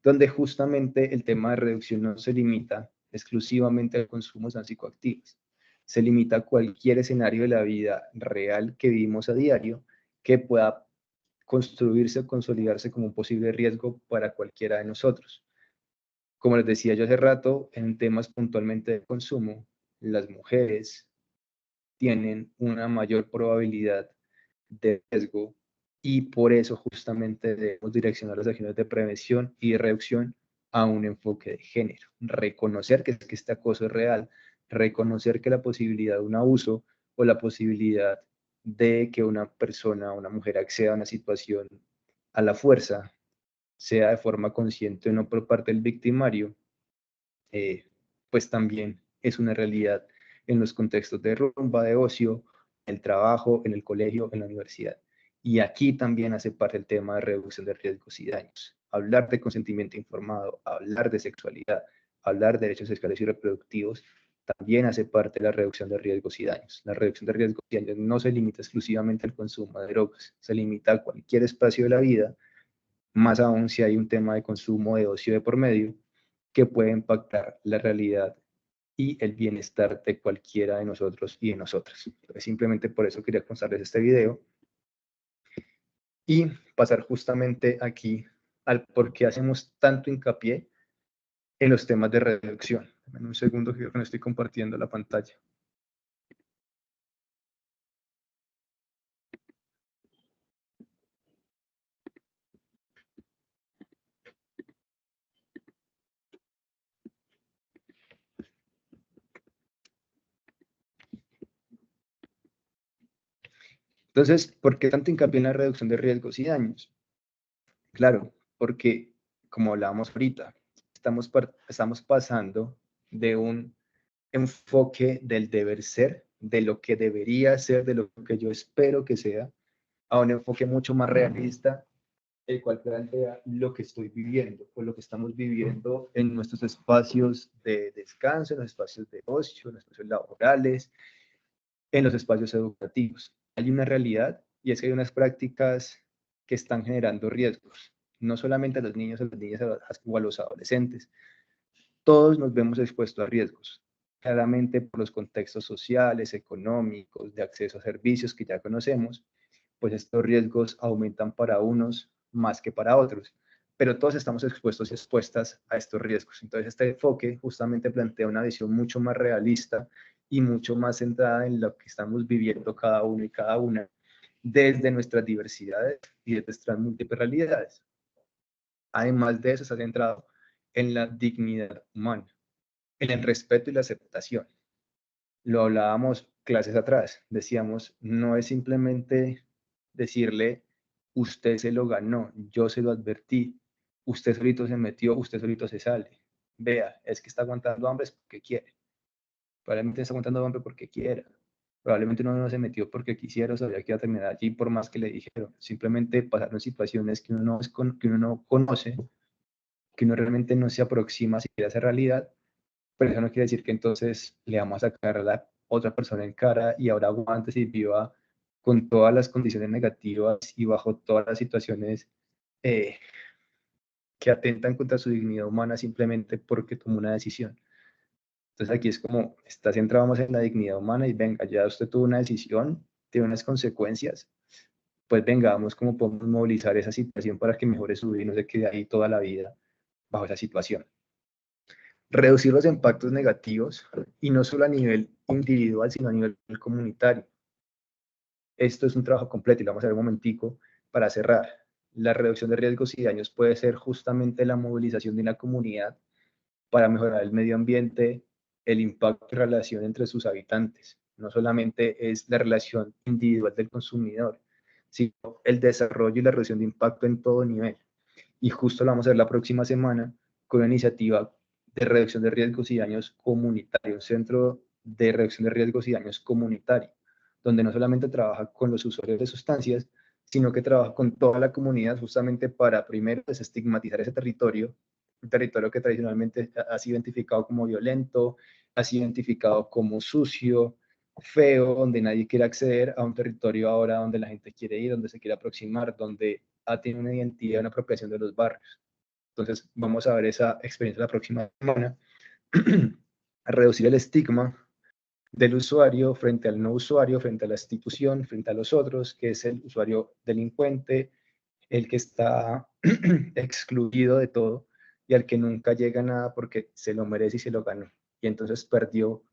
donde justamente el tema de reducción no se limita exclusivamente al consumo de psicoactivos, se limita a cualquier escenario de la vida real que vivimos a diario que pueda construirse o consolidarse como un posible riesgo para cualquiera de nosotros. Como les decía yo hace rato, en temas puntualmente de consumo, las mujeres tienen una mayor probabilidad de riesgo y por eso justamente debemos direccionar las acciones de prevención y de reducción a un enfoque de género. Reconocer que este acoso es real, reconocer que la posibilidad de un abuso o la posibilidad de que una persona, una mujer acceda a una situación a la fuerza, sea de forma consciente o no por parte del victimario, pues también es una realidad en los contextos de rumba, de ocio, en el trabajo, en el colegio, en la universidad. Y aquí también hace parte el tema de reducción de riesgos y daños. Hablar de consentimiento informado, hablar de sexualidad, hablar de derechos sexuales y reproductivos, también hace parte de la reducción de riesgos y daños. La reducción de riesgos y daños no se limita exclusivamente al consumo de drogas, se limita a cualquier espacio de la vida, más aún si hay un tema de consumo de ocio de por medio, que puede impactar la realidad y el bienestar de cualquiera de nosotros y de nosotras. Entonces, simplemente por eso quería contarles este video y pasar justamente aquí al por qué hacemos tanto hincapié en los temas de reducción. En un segundo que no estoy compartiendo la pantalla. Entonces, ¿por qué tanto hincapié en la reducción de riesgos y daños? Claro, porque, como hablábamos ahorita, estamos pasando de un enfoque del deber ser, de lo que debería ser, de lo que yo espero que sea, a un enfoque mucho más realista, el cual plantea lo que estoy viviendo o lo que estamos viviendo en nuestros espacios de descanso, en los espacios de ocio, en los espacios laborales, en los espacios educativos. Hay una realidad y es que hay unas prácticas que están generando riesgos, no solamente a los niños, a las niñas o a los adolescentes. Todos nos vemos expuestos a riesgos, claramente por los contextos sociales, económicos, de acceso a servicios que ya conocemos, pues estos riesgos aumentan para unos más que para otros, pero todos estamos expuestos y expuestas a estos riesgos. Entonces este enfoque justamente plantea una visión mucho más realista y mucho más centrada en lo que estamos viviendo cada uno y cada una desde nuestras diversidades y desde nuestras múltiples realidades. Además de eso, está centrado en la dignidad humana, en el respeto y la aceptación. Lo hablábamos clases atrás, decíamos, no es simplemente decirle, usted se lo ganó, yo se lo advertí, usted solito se metió, usted solito se sale. Vea, es que está aguantando hambre porque quiere. Probablemente está aguantando hambre porque quiera. Probablemente uno no se metió porque quisiera o sabía que iba a terminar allí por más que le dijeron. Simplemente pasaron situaciones que uno no conoce, que uno realmente no se aproxima a esa realidad, pero eso no quiere decir que entonces le vamos a sacar a la otra persona en cara y ahora aguante y viva con todas las condiciones negativas y bajo todas las situaciones eh, que atentan contra su dignidad humana simplemente porque tomó una decisión. Entonces aquí es como, está centrado más en la dignidad humana y venga, ya usted tuvo una decisión, tiene unas consecuencias, pues venga, vamos cómo podemos movilizar esa situación para que mejore su vida y no se quede ahí toda la vida bajo esa situación. Reducir los impactos negativos y no solo a nivel individual, sino a nivel comunitario. Esto es un trabajo completo y lo vamos a ver un momentico para cerrar. La reducción de riesgos y daños puede ser justamente la movilización de una comunidad para mejorar el medio ambiente, el impacto y relación entre sus habitantes. No solamente es la relación individual del consumidor, sino el desarrollo y la reducción de impacto en todo nivel. Y justo lo vamos a ver la próxima semana con una iniciativa de reducción de riesgos y daños comunitario, Centro de Reducción de Riesgos y Daños Comunitario, donde no solamente trabaja con los usuarios de sustancias, sino que trabaja con toda la comunidad justamente para primero desestigmatizar ese territorio, un territorio que tradicionalmente ha sido identificado como violento, ha sido identificado como sucio, feo, donde nadie quiere acceder a un territorio ahora donde la gente quiere ir, donde se quiere aproximar, donde tiene una identidad, una apropiación de los barrios. Entonces, vamos a ver esa experiencia la próxima semana, a reducir el estigma del usuario frente al no usuario, frente a la institución, frente a los otros, que es el usuario delincuente, el que está excluido de todo, y al que nunca llega a nada porque se lo merece y se lo ganó. Y entonces perdió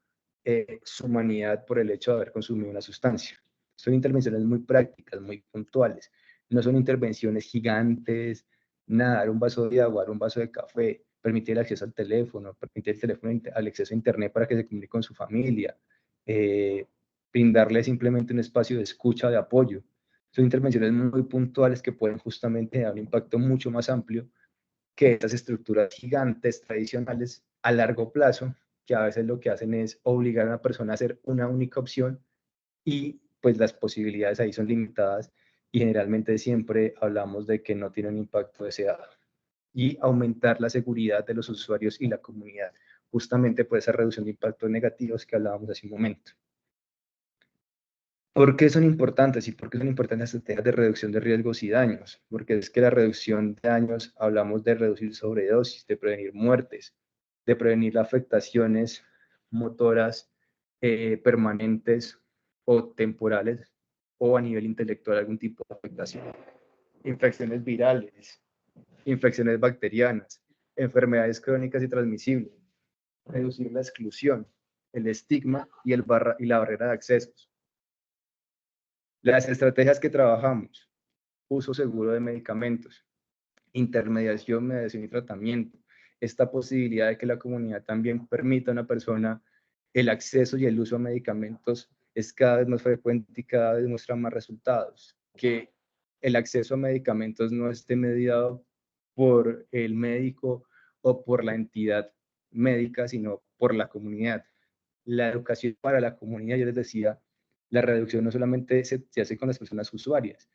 su humanidad por el hecho de haber consumido una sustancia. Son intervenciones muy prácticas, muy puntuales. No son intervenciones gigantes, nada, dar un vaso de agua, dar un vaso de café, permitir el acceso al teléfono, permitir el teléfono al acceso a internet para que se comunique con su familia, brindarle simplemente un espacio de escucha, de apoyo. Son intervenciones muy puntuales que pueden justamente dar un impacto mucho más amplio que estas estructuras gigantes tradicionales a largo plazo, que a veces lo que hacen es obligar a una persona a hacer una única opción y pues las posibilidades ahí son limitadas y generalmente siempre hablamos de que no tiene un impacto deseado. Y aumentar la seguridad de los usuarios y la comunidad, justamente por esa reducción de impactos negativos que hablábamos hace un momento. ¿Por qué son importantes y por qué son importantes las estrategias de reducción de riesgos y daños? Porque es que la reducción de daños, hablamos de reducir sobredosis, de prevenir muertes, de prevenir afectaciones motoras permanentes o temporales o a nivel intelectual algún tipo de afectación. Infecciones virales, infecciones bacterianas, enfermedades crónicas y transmisibles, reducir la exclusión, el estigma y la barrera de accesos. Las estrategias que trabajamos: uso seguro de medicamentos, intermediación, mediación y tratamiento. Esta posibilidad de que la comunidad también permita a una persona el acceso y el uso a medicamentos es cada vez más frecuente y cada vez muestra más resultados. Que el acceso a medicamentos no esté mediado por el médico o por la entidad médica, sino por la comunidad. La educación para la comunidad, yo les decía, la reducción no solamente se hace con las personas usuarias,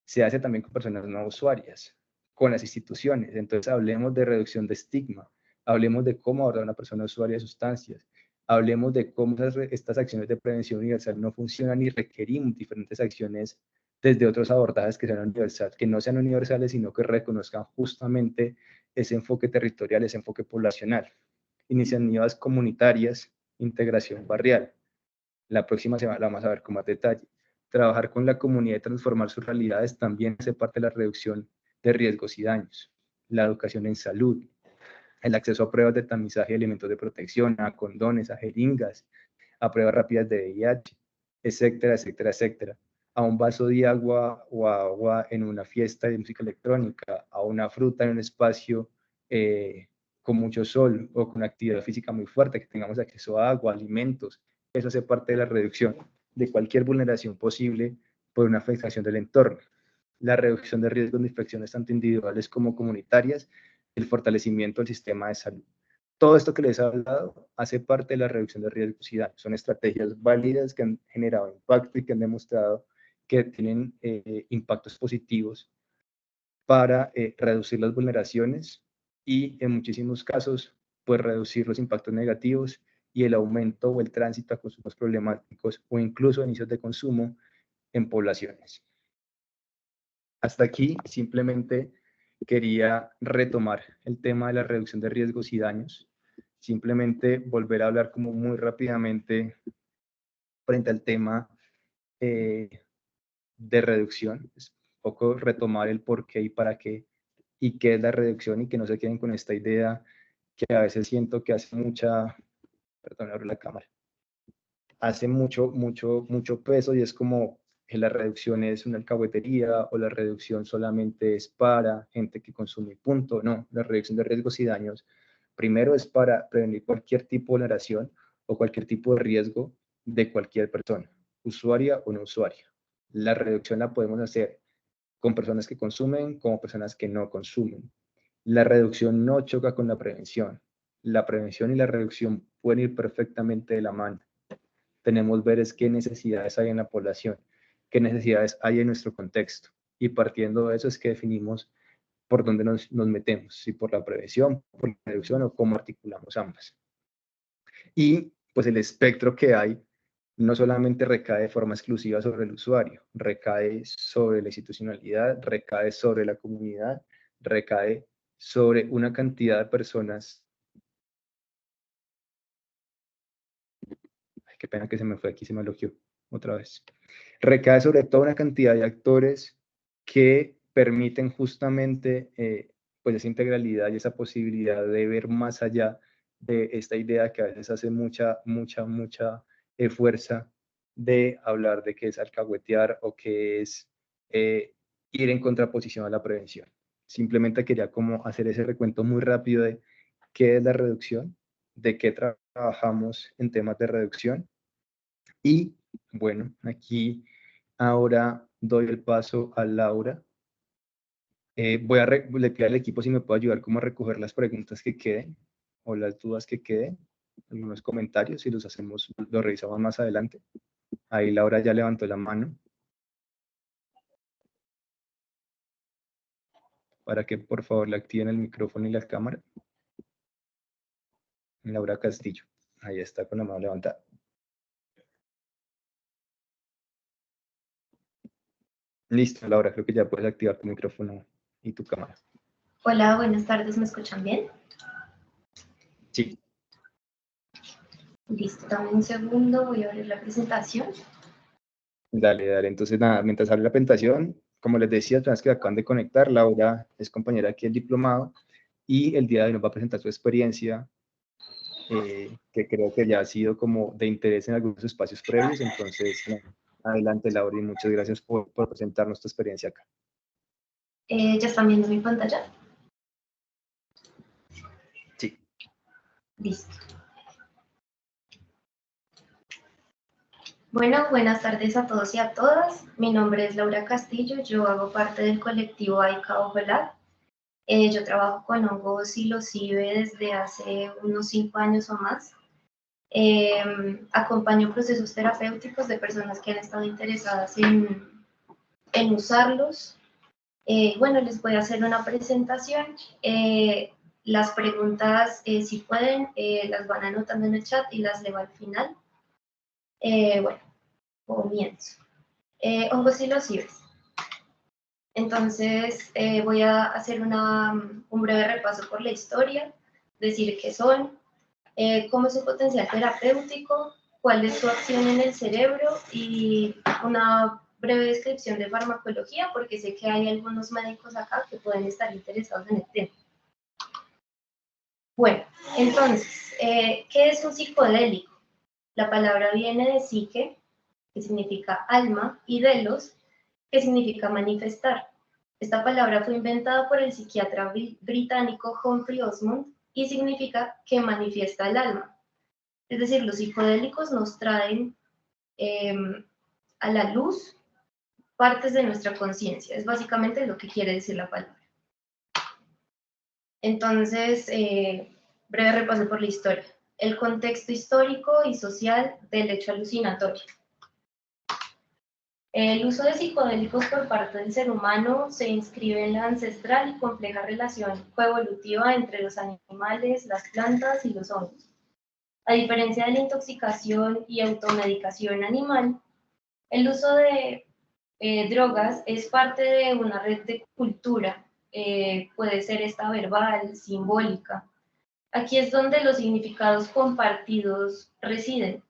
se hace también con personas no usuarias, con las instituciones. Entonces hablemos de reducción de estigma, hablemos de cómo abordar a una persona usuaria de sustancias, hablemos de cómo estas acciones de prevención universal no funcionan y requerimos diferentes acciones desde otros abordajes que no sean universales, sino que reconozcan justamente ese enfoque territorial, ese enfoque poblacional. Iniciativas comunitarias, integración barrial. La próxima semana la vamos a ver con más detalle. Trabajar con la comunidad y transformar sus realidades también hace parte de la reducción de riesgos y daños. La educación en salud, el acceso a pruebas de tamizaje de elementos de protección, a condones, a jeringas, a pruebas rápidas de VIH, etcétera, etcétera, etcétera. A un vaso de agua o agua en una fiesta de música electrónica, a una fruta en un espacio con mucho sol o con actividad física muy fuerte, que tengamos acceso a agua, alimentos. Eso hace parte de la reducción de cualquier vulneración posible por una afectación del entorno. La reducción de riesgos de infecciones tanto individuales como comunitarias, el fortalecimiento del sistema de salud. Todo esto que les he hablado hace parte de la reducción de riesgos y daños. Son estrategias válidas que han generado impacto y que han demostrado que tienen impactos positivos para reducir las vulneraciones y en muchísimos casos, pues reducir los impactos negativos y el aumento o el tránsito a consumos problemáticos o incluso inicios de consumo en poblaciones. Hasta aquí simplemente quería retomar el tema de la reducción de riesgos y daños. Simplemente volver a hablar como muy rápidamente frente al tema de reducción. Es un poco retomar el por qué y para qué y qué es la reducción y que no se queden con esta idea que a veces siento que hace mucha, perdón, abro la cámara, hace mucho peso y es como que la reducción es una alcahuetería o la reducción solamente es para gente que consume punto. No, la reducción de riesgos y daños primero es para prevenir cualquier tipo de vulneración o cualquier tipo de riesgo de cualquier persona, usuaria o no usuaria. La reducción la podemos hacer con personas que consumen como personas que no consumen. La reducción no choca con la prevención. La prevención y la reducción pueden ir perfectamente de la mano. Tenemos que ver es qué necesidades hay en la población, qué necesidades hay en nuestro contexto. Y partiendo de eso es que definimos por dónde nos metemos, si por la prevención, por la reducción o cómo articulamos ambas. Y pues el espectro que hay no solamente recae de forma exclusiva sobre el usuario, recae sobre la institucionalidad, recae sobre la comunidad, recae sobre una cantidad de personas. Ay, qué pena que se me fue aquí, se me bloqueó otra vez. Recae sobre toda una cantidad de actores que permiten justamente pues esa integralidad y esa posibilidad de ver más allá de esta idea que a veces hace mucha fuerza de hablar de qué es alcahuetear o qué es ir en contraposición a la prevención. Simplemente quería como hacer ese recuento muy rápido de qué es la reducción, de qué trabajamos en temas de reducción. Y bueno, aquí ahora doy el paso a Laura. Le pido al equipo si me puede ayudar como a recoger las preguntas que queden o las dudas que queden, algunos comentarios y los revisamos más adelante. Ahí Laura ya levantó la mano para que por favor le activen el micrófono y la cámara. Laura Castillo, ahí está con la mano levantada. Listo, Laura, creo que ya puedes activar tu micrófono y tu cámara. Hola, buenas tardes, ¿me escuchan bien? Sí. Listo, dame un segundo, voy a abrir la presentación. Dale. Entonces, nada, mientras abre la presentación, como les decía, las que acaban de conectar, Laura es compañera aquí del diplomado y el día de hoy nos va a presentar su experiencia, que creo que ya ha sido como de interés en algunos espacios previos. Entonces, adelante, Laura, y muchas gracias por presentarnos tu experiencia acá. ¿Ya están viendo mi pantalla? Sí. Listo. Bueno, buenas tardes a todos y a todas. Mi nombre es Laura Castillo, yo hago parte del colectivo AICA Ojolab. Yo trabajo con hongos psilocibe desde hace unos 5 años o más. Acompaño procesos terapéuticos de personas que han estado interesadas en usarlos. Bueno, les voy a hacer una presentación. Las preguntas, si pueden, las van anotando en el chat y las leo al final. Bueno, comienzo. Hongos psilocibes. Entonces, voy a hacer un breve repaso por la historia, decir qué son, cómo es su potencial terapéutico, cuál es su acción en el cerebro y una breve descripción de farmacología, porque sé que hay algunos médicos acá que pueden estar interesados en el tema. Bueno, entonces, ¿qué es un psicodélico? La palabra viene de psique, que significa alma, y delos, que significa manifestar. Esta palabra fue inventada por el psiquiatra británico Humphrey Osmond y significa que manifiesta el alma. Es decir, los psicodélicos nos traen a la luz partes de nuestra conciencia. Es básicamente lo que quiere decir la palabra. Entonces, breve repaso por la historia. El contexto histórico y social del hecho alucinatorio. El uso de psicodélicos por parte del ser humano se inscribe en la ancestral y compleja relación coevolutiva entre los animales, las plantas y los hongos. A diferencia de la intoxicación y automedicación animal, el uso de drogas es parte de una red de cultura, puede ser esta verbal, simbólica. Aquí es donde los significados compartidos residen.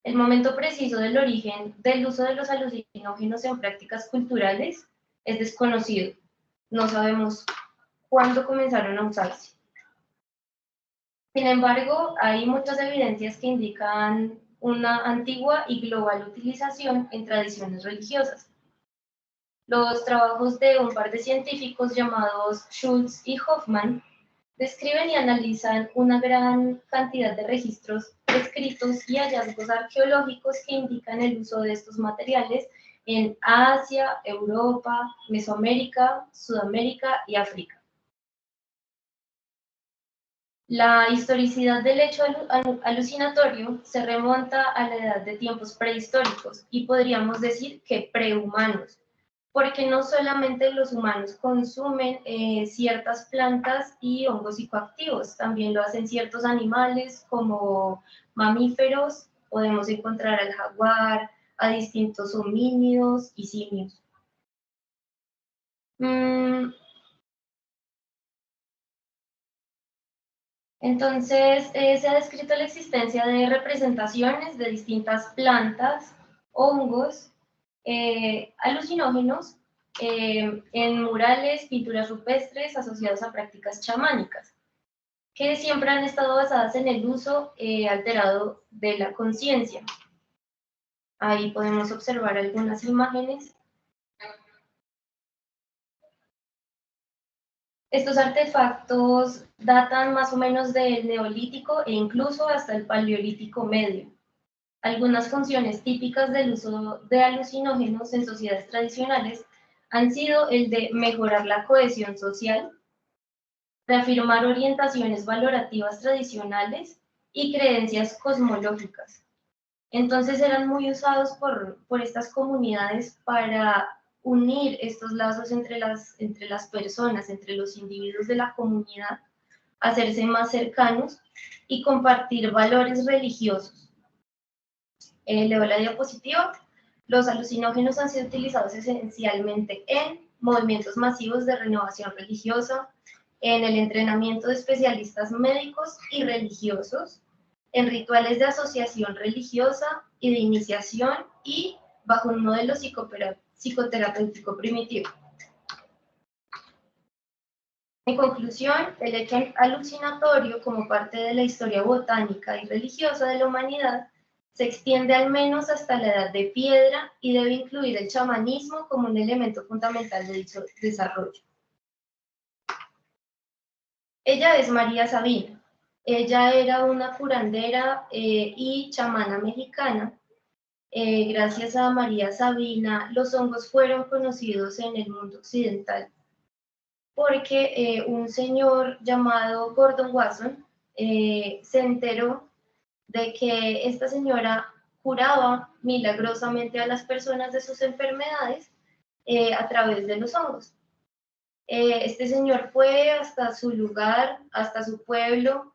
El momento preciso del origen del uso de los alucinógenos en prácticas culturales es desconocido. No sabemos cuándo comenzaron a usarse. Sin embargo, hay muchas evidencias que indican una antigua y global utilización en tradiciones religiosas. Los trabajos de un par de científicos llamados Schultz y Hoffman describen y analizan una gran cantidad de registros escritos y hallazgos arqueológicos que indican el uso de estos materiales en Asia, Europa, Mesoamérica, Sudamérica y África. La historicidad del hecho alucinatorio se remonta a la edad de tiempos prehistóricos y podríamos decir que prehumanos, porque no solamente los humanos consumen ciertas plantas y hongos psicoactivos, también lo hacen ciertos animales como mamíferos, podemos encontrar al jaguar, a distintos homínidos y simios. Entonces, se ha descrito la existencia de representaciones de distintas plantas, hongos, alucinógenos en murales, pinturas rupestres asociados a prácticas chamánicas, que siempre han estado basadas en el uso alterado de la conciencia. Ahí podemos observar algunas imágenes. Estos artefactos datan más o menos del Neolítico e incluso hasta el Paleolítico Medio. Algunas funciones típicas del uso de alucinógenos en sociedades tradicionales han sido el de mejorar la cohesión social, reafirmar orientaciones valorativas tradicionales y creencias cosmológicas. Entonces eran muy usados por estas comunidades para unir estos lazos entre las personas, entre los individuos de la comunidad, hacerse más cercanos y compartir valores religiosos. Leo la diapositiva. Los alucinógenos han sido utilizados esencialmente en movimientos masivos de renovación religiosa, en el entrenamiento de especialistas médicos y religiosos, en rituales de asociación religiosa y de iniciación y bajo un modelo psicoterapéutico primitivo. En conclusión, el hecho alucinatorio como parte de la historia botánica y religiosa de la humanidad se extiende al menos hasta la edad de piedra y debe incluir el chamanismo como un elemento fundamental de dicho desarrollo. Ella es María Sabina. Ella era una curandera y chamana mexicana. Gracias a María Sabina, los hongos fueron conocidos en el mundo occidental, porque un señor llamado Gordon Wasson se enteró de que esta señora curaba milagrosamente a las personas de sus enfermedades a través de los hongos. Este señor fue hasta su lugar, hasta su pueblo,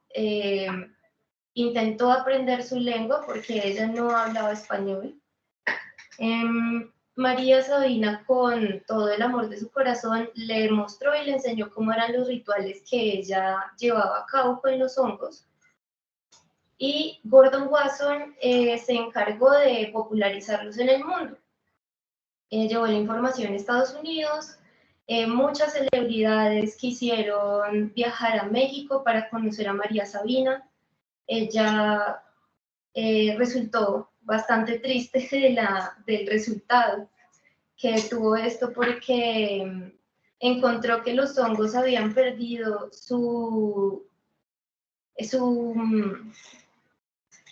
intentó aprender su lengua porque ella no hablaba español. María Sabina, con todo el amor de su corazón, le mostró y le enseñó cómo eran los rituales que ella llevaba a cabo con los hongos. Y Gordon Wasson se encargó de popularizarlos en el mundo. Llevó la información a Estados Unidos. Muchas celebridades quisieron viajar a México para conocer a María Sabina. Ella resultó bastante triste del resultado que tuvo esto, porque encontró que los hongos habían perdido su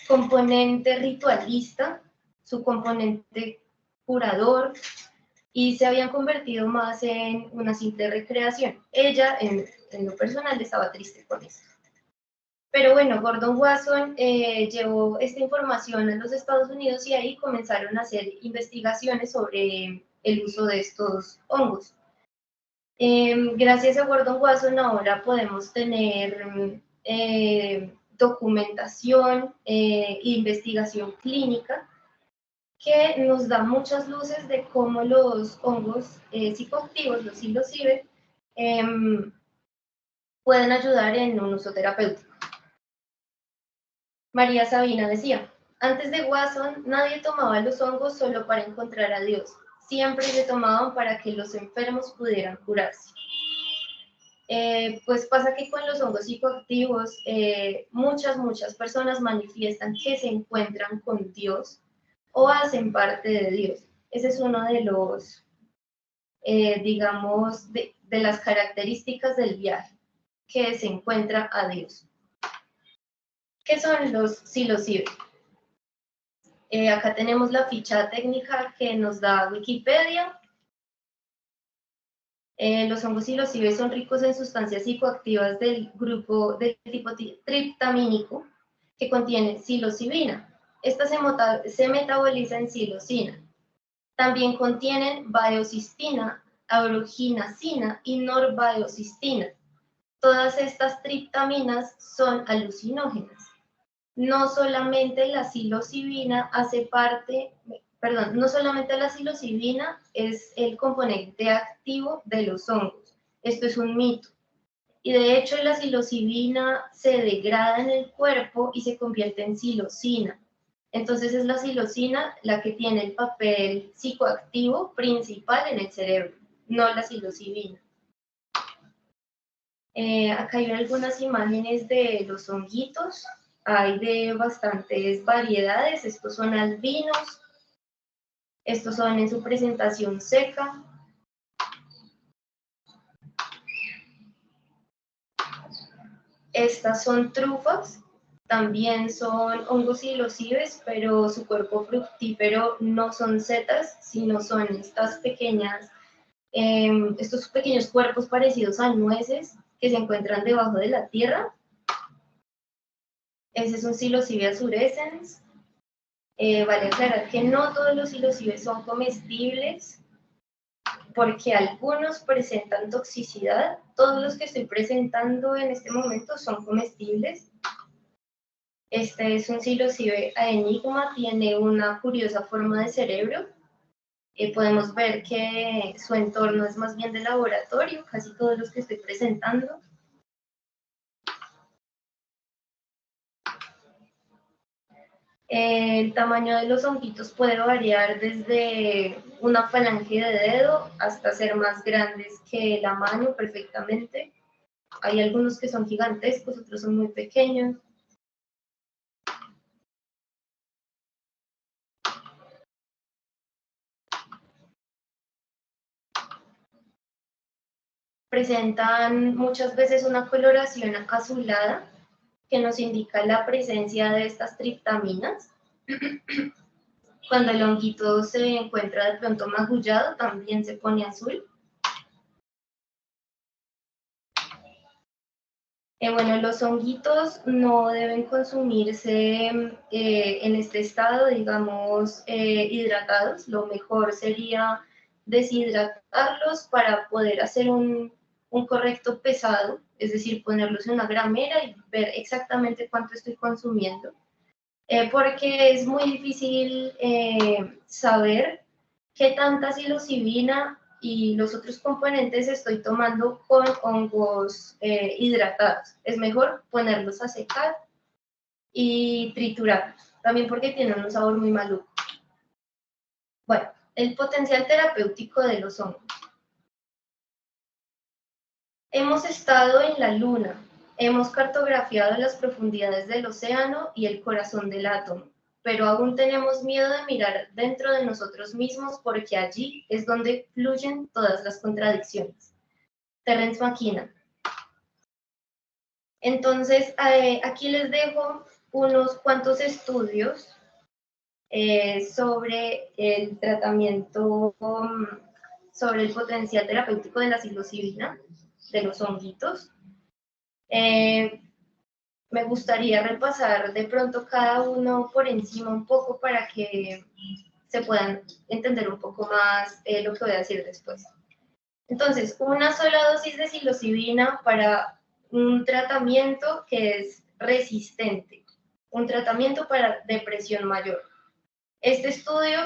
componente ritualista, su componente curador, y se habían convertido más en una simple recreación. Ella, en lo personal, estaba triste con esto. Pero bueno, Gordon Wasson llevó esta información a los Estados Unidos y ahí comenzaron a hacer investigaciones sobre el uso de estos hongos. Gracias a Gordon Wasson ahora podemos tener documentación e investigación clínica que nos da muchas luces de cómo los hongos psicoactivos, los psilocibe, pueden ayudar en un uso terapéutico. María Sabina decía, antes de Wasson nadie tomaba los hongos solo para encontrar a Dios, siempre se tomaban para que los enfermos pudieran curarse. Pues pasa que con los hongos psicoactivos muchas personas manifiestan que se encuentran con Dios o hacen parte de Dios. Ese es uno de los, digamos, de las características del viaje, que se encuentra a Dios. ¿Qué son los psilocibe? Acá tenemos la ficha técnica que nos da Wikipedia. Los hongos psilocibe son ricos en sustancias psicoactivas del grupo del tipo triptamínico que contiene psilocibina. Esta se metaboliza en psilocina. También contienen baeocistina, auroginacina y norbaeocistina. Todas estas triptaminas son alucinógenas. No solamente la psilocibina no solamente la psilocibina es el componente activo de los hongos. Esto es un mito. Y de hecho la psilocibina se degrada en el cuerpo y se convierte en psilocina. Entonces es la psilocina la que tiene el papel psicoactivo principal en el cerebro. no la psilocibina. Acá hay algunas imágenes de los honguitos, hay de bastantes variedades, estos son albinos, estos son en su presentación seca. Estas son trufas, también son hongos psilocibes, pero su cuerpo fructífero no son setas, sino son estas pequeñas, estos pequeños cuerpos parecidos a nueces que se encuentran debajo de la tierra. Ese es un Psilocybe azurescens. Vale aclarar que no todos los psilocibes son comestibles, porque algunos presentan toxicidad. Todos los que estoy presentando en este momento son comestibles. Este es un Psilocybe aenigma, tiene una curiosa forma de cerebro. Podemos ver que su entorno es más bien de laboratorio, casi todos los que estoy presentando. El tamaño de los honguitos puede variar desde una falange de dedo hasta ser más grandes que la mano perfectamente. Hay algunos que son gigantescos, otros son muy pequeños. Presentan muchas veces una coloración azulada que nos indica la presencia de estas triptaminas. Cuando el honguito se encuentra de pronto magullado, también se pone azul. Bueno, los honguitos no deben consumirse en este estado, digamos, hidratados. Lo mejor sería deshidratarlos para poder hacer un correcto pesado, es decir, ponerlos en una gramera y ver exactamente cuánto estoy consumiendo. Porque es muy difícil saber qué tanta psilocibina y los otros componentes estoy tomando con hongos hidratados. Es mejor ponerlos a secar y triturarlos, también porque tienen un sabor muy maluco. Bueno, el potencial terapéutico de los hongos. Hemos estado en la Luna, hemos cartografiado las profundidades del océano y el corazón del átomo, pero aún tenemos miedo de mirar dentro de nosotros mismos porque allí es donde fluyen todas las contradicciones. Terence McKenna. Entonces, aquí les dejo unos cuantos estudios sobre el tratamiento, sobre el potencial terapéutico de la psilocibina, de los honguitos. Me gustaría repasar de pronto cada uno por encima un poco para que se puedan entender un poco más lo que voy a decir después. Entonces, una sola dosis de psilocibina para un tratamiento que es resistente, un tratamiento para depresión mayor. Este estudio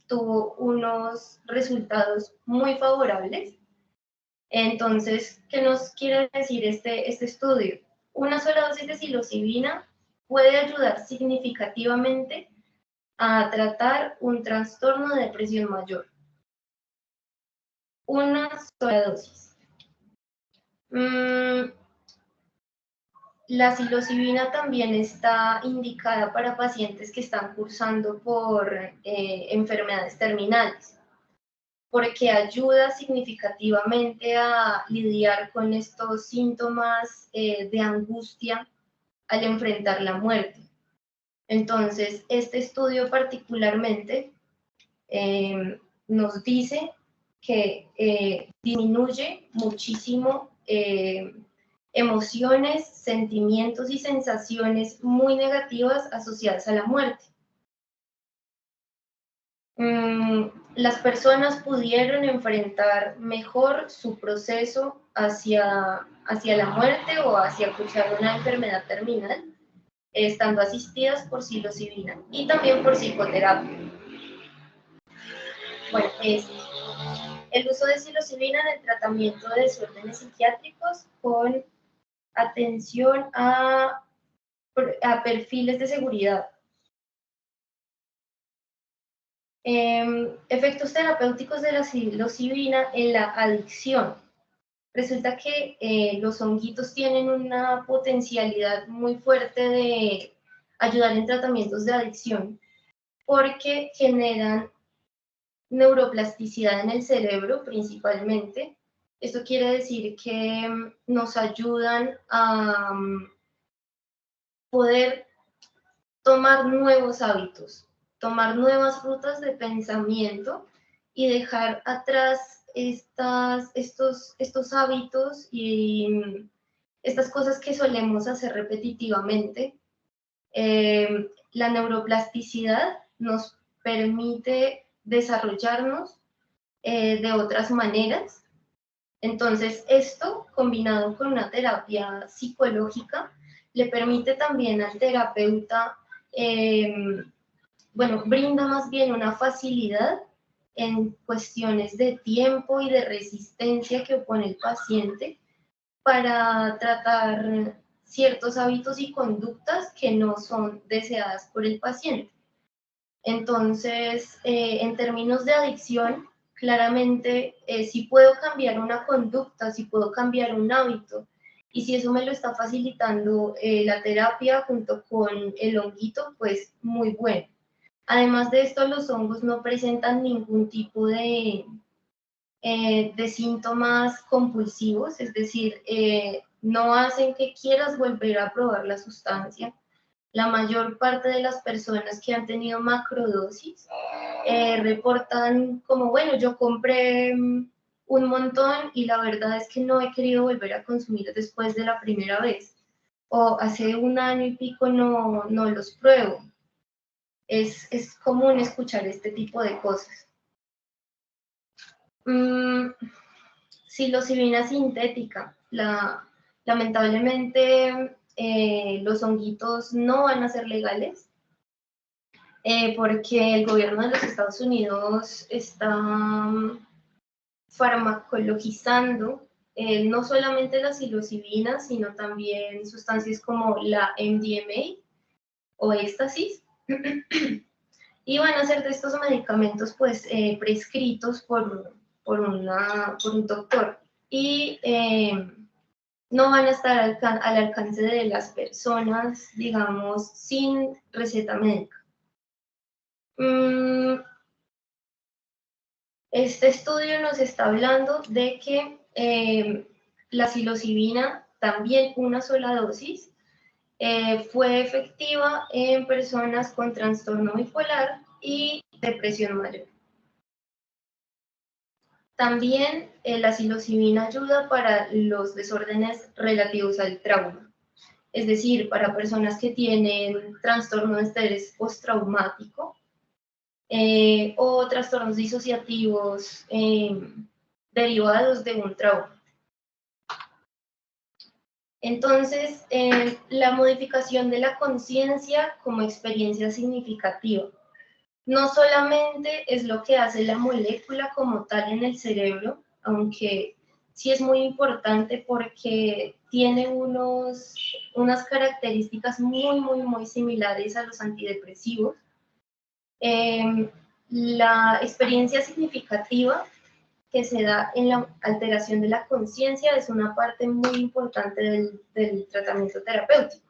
tuvo unos resultados muy favorables. Entonces, ¿qué nos quiere decir este estudio? Una sola dosis de psilocibina puede ayudar significativamente a tratar un trastorno de depresión mayor. Una sola dosis. La psilocibina también está indicada para pacientes que están cursando por enfermedades terminales, porque ayuda significativamente a lidiar con estos síntomas de angustia al enfrentar la muerte. Entonces, este estudio particularmente nos dice que disminuye muchísimo emociones, sentimientos y sensaciones muy negativas asociadas a la muerte. Las personas pudieron enfrentar mejor su proceso hacia la muerte o hacia cursar una enfermedad terminal, estando asistidas por psilocibina y también por psicoterapia. Bueno, el uso de psilocibina en el tratamiento de desórdenes psiquiátricos con atención a perfiles de seguridad. Efectos terapéuticos de la psilocibina en la adicción. Resulta que los honguitos tienen una potencialidad muy fuerte de ayudar en tratamientos de adicción porque generan neuroplasticidad en el cerebro principalmente. Esto quiere decir que nos ayudan a poder tomar nuevos hábitos, tomar nuevas rutas de pensamiento y dejar atrás estos hábitos y estas cosas que solemos hacer repetitivamente. La neuroplasticidad nos permite desarrollarnos de otras maneras. Entonces, esto combinado con una terapia psicológica le permite también al terapeuta, brinda más bien una facilidad en cuestiones de tiempo y de resistencia que opone el paciente para tratar ciertos hábitos y conductas que no son deseadas por el paciente. Entonces, en términos de adicción, claramente, si puedo cambiar una conducta, si puedo cambiar un hábito, y si eso me lo está facilitando la terapia junto con el honguito, pues muy bueno. Además de esto, los hongos no presentan ningún tipo de síntomas compulsivos, es decir, no hacen que quieras volver a probar la sustancia. La mayor parte de las personas que han tenido macrodosis reportan como, bueno, yo compré un montón y la verdad es que no he querido volver a consumir después de la primera vez. O hace un año y pico no los pruebo. Es común escuchar este tipo de cosas. Psilocibina sintética. Lamentablemente los honguitos no van a ser legales porque el gobierno de los Estados Unidos está farmacologizando no solamente la psilocibina, sino también sustancias como la MDMA o éxtasis. Y van a ser de estos medicamentos pues prescritos por un doctor y no van a estar al alcance de las personas, digamos, sin receta médica. Este estudio nos está hablando de que la psilocibina, también una sola dosis, fue efectiva en personas con trastorno bipolar y depresión mayor. También la psilocibina ayuda para los desórdenes relativos al trauma, es decir, para personas que tienen trastorno de estrés postraumático o trastornos disociativos derivados de un trauma. Entonces, la modificación de la conciencia como experiencia significativa. No solamente es lo que hace la molécula como tal en el cerebro, aunque sí es muy importante porque tiene unas características muy similares a los antidepresivos. La experiencia significativa que se da en la alteración de la conciencia es una parte muy importante del tratamiento terapéutico.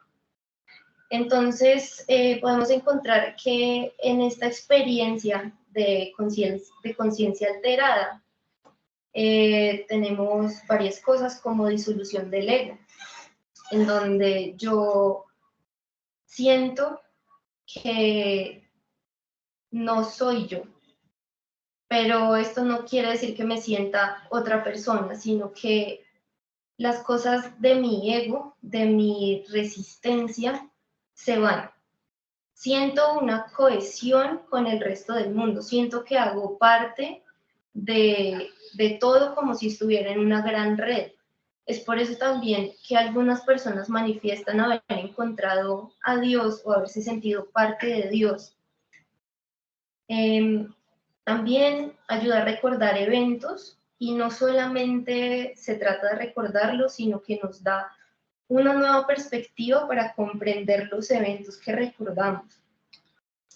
Entonces, podemos encontrar que en esta experiencia de conciencia alterada, tenemos varias cosas como disolución del ego, en donde yo siento que no soy yo, pero esto no quiere decir que me sienta otra persona, sino que las cosas de mi ego, de mi resistencia, se van. Siento una cohesión con el resto del mundo, siento que hago parte de todo como si estuviera en una gran red. Es por eso también que algunas personas manifiestan haber encontrado a Dios o haberse sentido parte de Dios. También ayuda a recordar eventos y no solamente se trata de recordarlos, sino que nos da una nueva perspectiva para comprender los eventos que recordamos.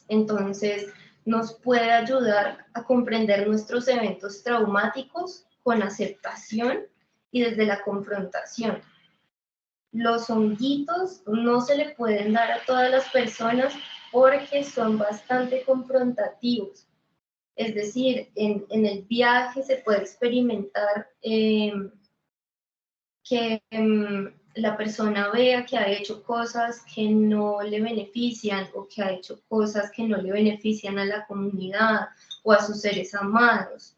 Entonces, nos puede ayudar a comprender nuestros eventos traumáticos con aceptación y desde la confrontación. Los honguitos no se le pueden dar a todas las personas porque son bastante confrontativos. Es decir, en el viaje se puede experimentar que la persona vea que ha hecho cosas que no le benefician o que ha hecho cosas que no le benefician a la comunidad o a sus seres amados.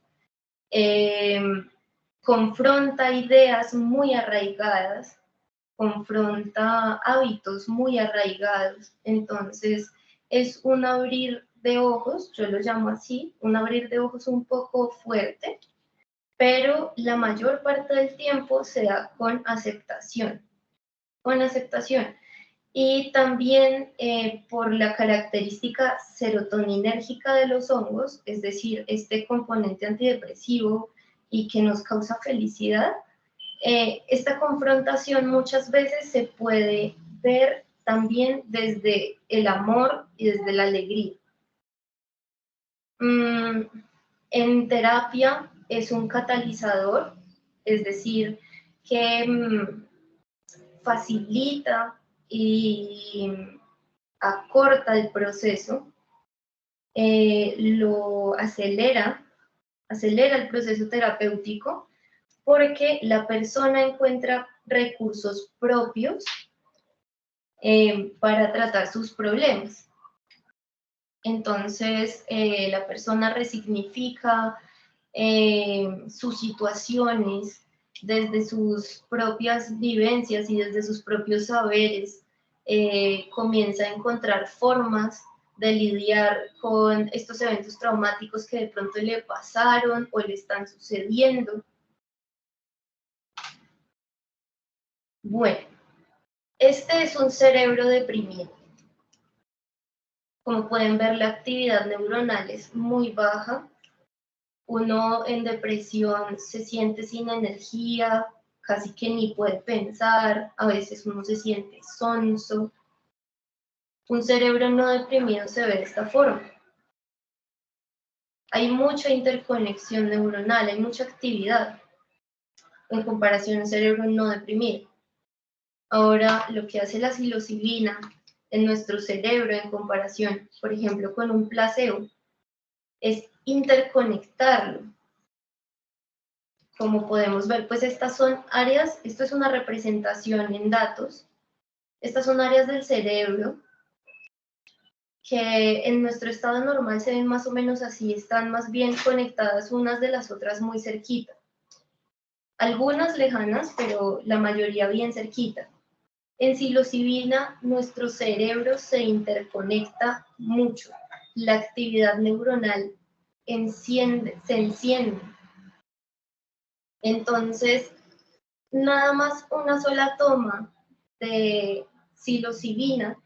Confronta ideas muy arraigadas, confronta hábitos muy arraigados. Entonces, es un abrir de ojos, yo lo llamo así, un abrir de ojos un poco fuerte, pero la mayor parte del tiempo se da con aceptación. Con aceptación. Y también por la característica serotoninérgica de los hongos, es decir, este componente antidepresivo y que nos causa felicidad, esta confrontación muchas veces se puede ver también desde el amor y desde la alegría. En terapia es un catalizador, es decir, que facilita y acorta el proceso, lo acelera el proceso terapéutico porque la persona encuentra recursos propios para tratar sus problemas. Entonces, la persona resignifica sus situaciones desde sus propias vivencias y desde sus propios saberes, comienza a encontrar formas de lidiar con estos eventos traumáticos que de pronto le pasaron o le están sucediendo. Bueno, este es un cerebro deprimido. Como pueden ver, la actividad neuronal es muy baja. Uno en depresión se siente sin energía, casi que ni puede pensar, a veces uno se siente sonso. Un cerebro no deprimido se ve de esta forma. Hay mucha interconexión neuronal, hay mucha actividad en comparación a un cerebro no deprimido. Ahora, lo que hace la psilocibina en nuestro cerebro en comparación, por ejemplo, con un placebo, es interconectarlo. Como podemos ver, pues estas son áreas, esto es una representación en datos, estas son áreas del cerebro que en nuestro estado normal se ven más o menos así, están más bien conectadas unas de las otras muy cerquita. Algunas lejanas, pero la mayoría bien cerquita. En psilocibina, nuestro cerebro se interconecta mucho. La actividad neuronal se enciende. Entonces, nada más una sola toma de psilocibina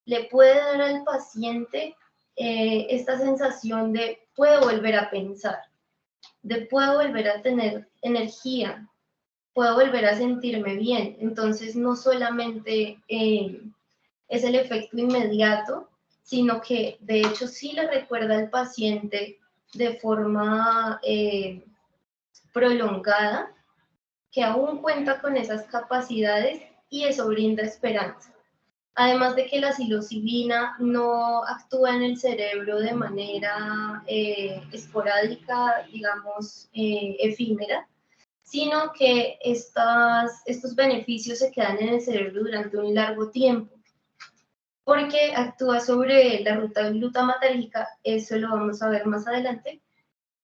le puede dar al paciente esta sensación de puedo volver a pensar, de puedo volver a tener energía, puedo volver a sentirme bien. Entonces, no solamente es el efecto inmediato, sino que de hecho sí le recuerda al paciente de forma prolongada que aún cuenta con esas capacidades y eso brinda esperanza. Además de que la psilocibina no actúa en el cerebro de manera esporádica, digamos, efímera, sino que estos beneficios se quedan en el cerebro durante un largo tiempo, porque actúa sobre la ruta glutamatérgica, eso lo vamos a ver más adelante,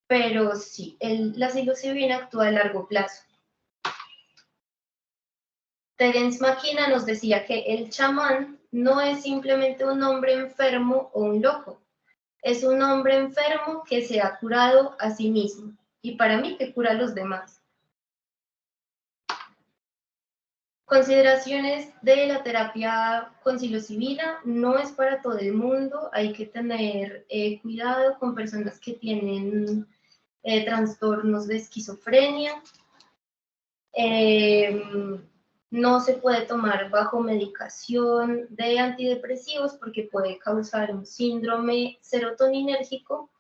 pero sí, la psilocibina actúa a largo plazo. Terence McKenna nos decía que el chamán no es simplemente un hombre enfermo o un loco, es un hombre enfermo que se ha curado a sí mismo y para mí que cura a los demás. Consideraciones de la terapia con psilocibina: no es para todo el mundo, hay que tener cuidado con personas que tienen trastornos de esquizofrenia. No se puede tomar bajo medicación de antidepresivos porque puede causar un síndrome serotoninérgico.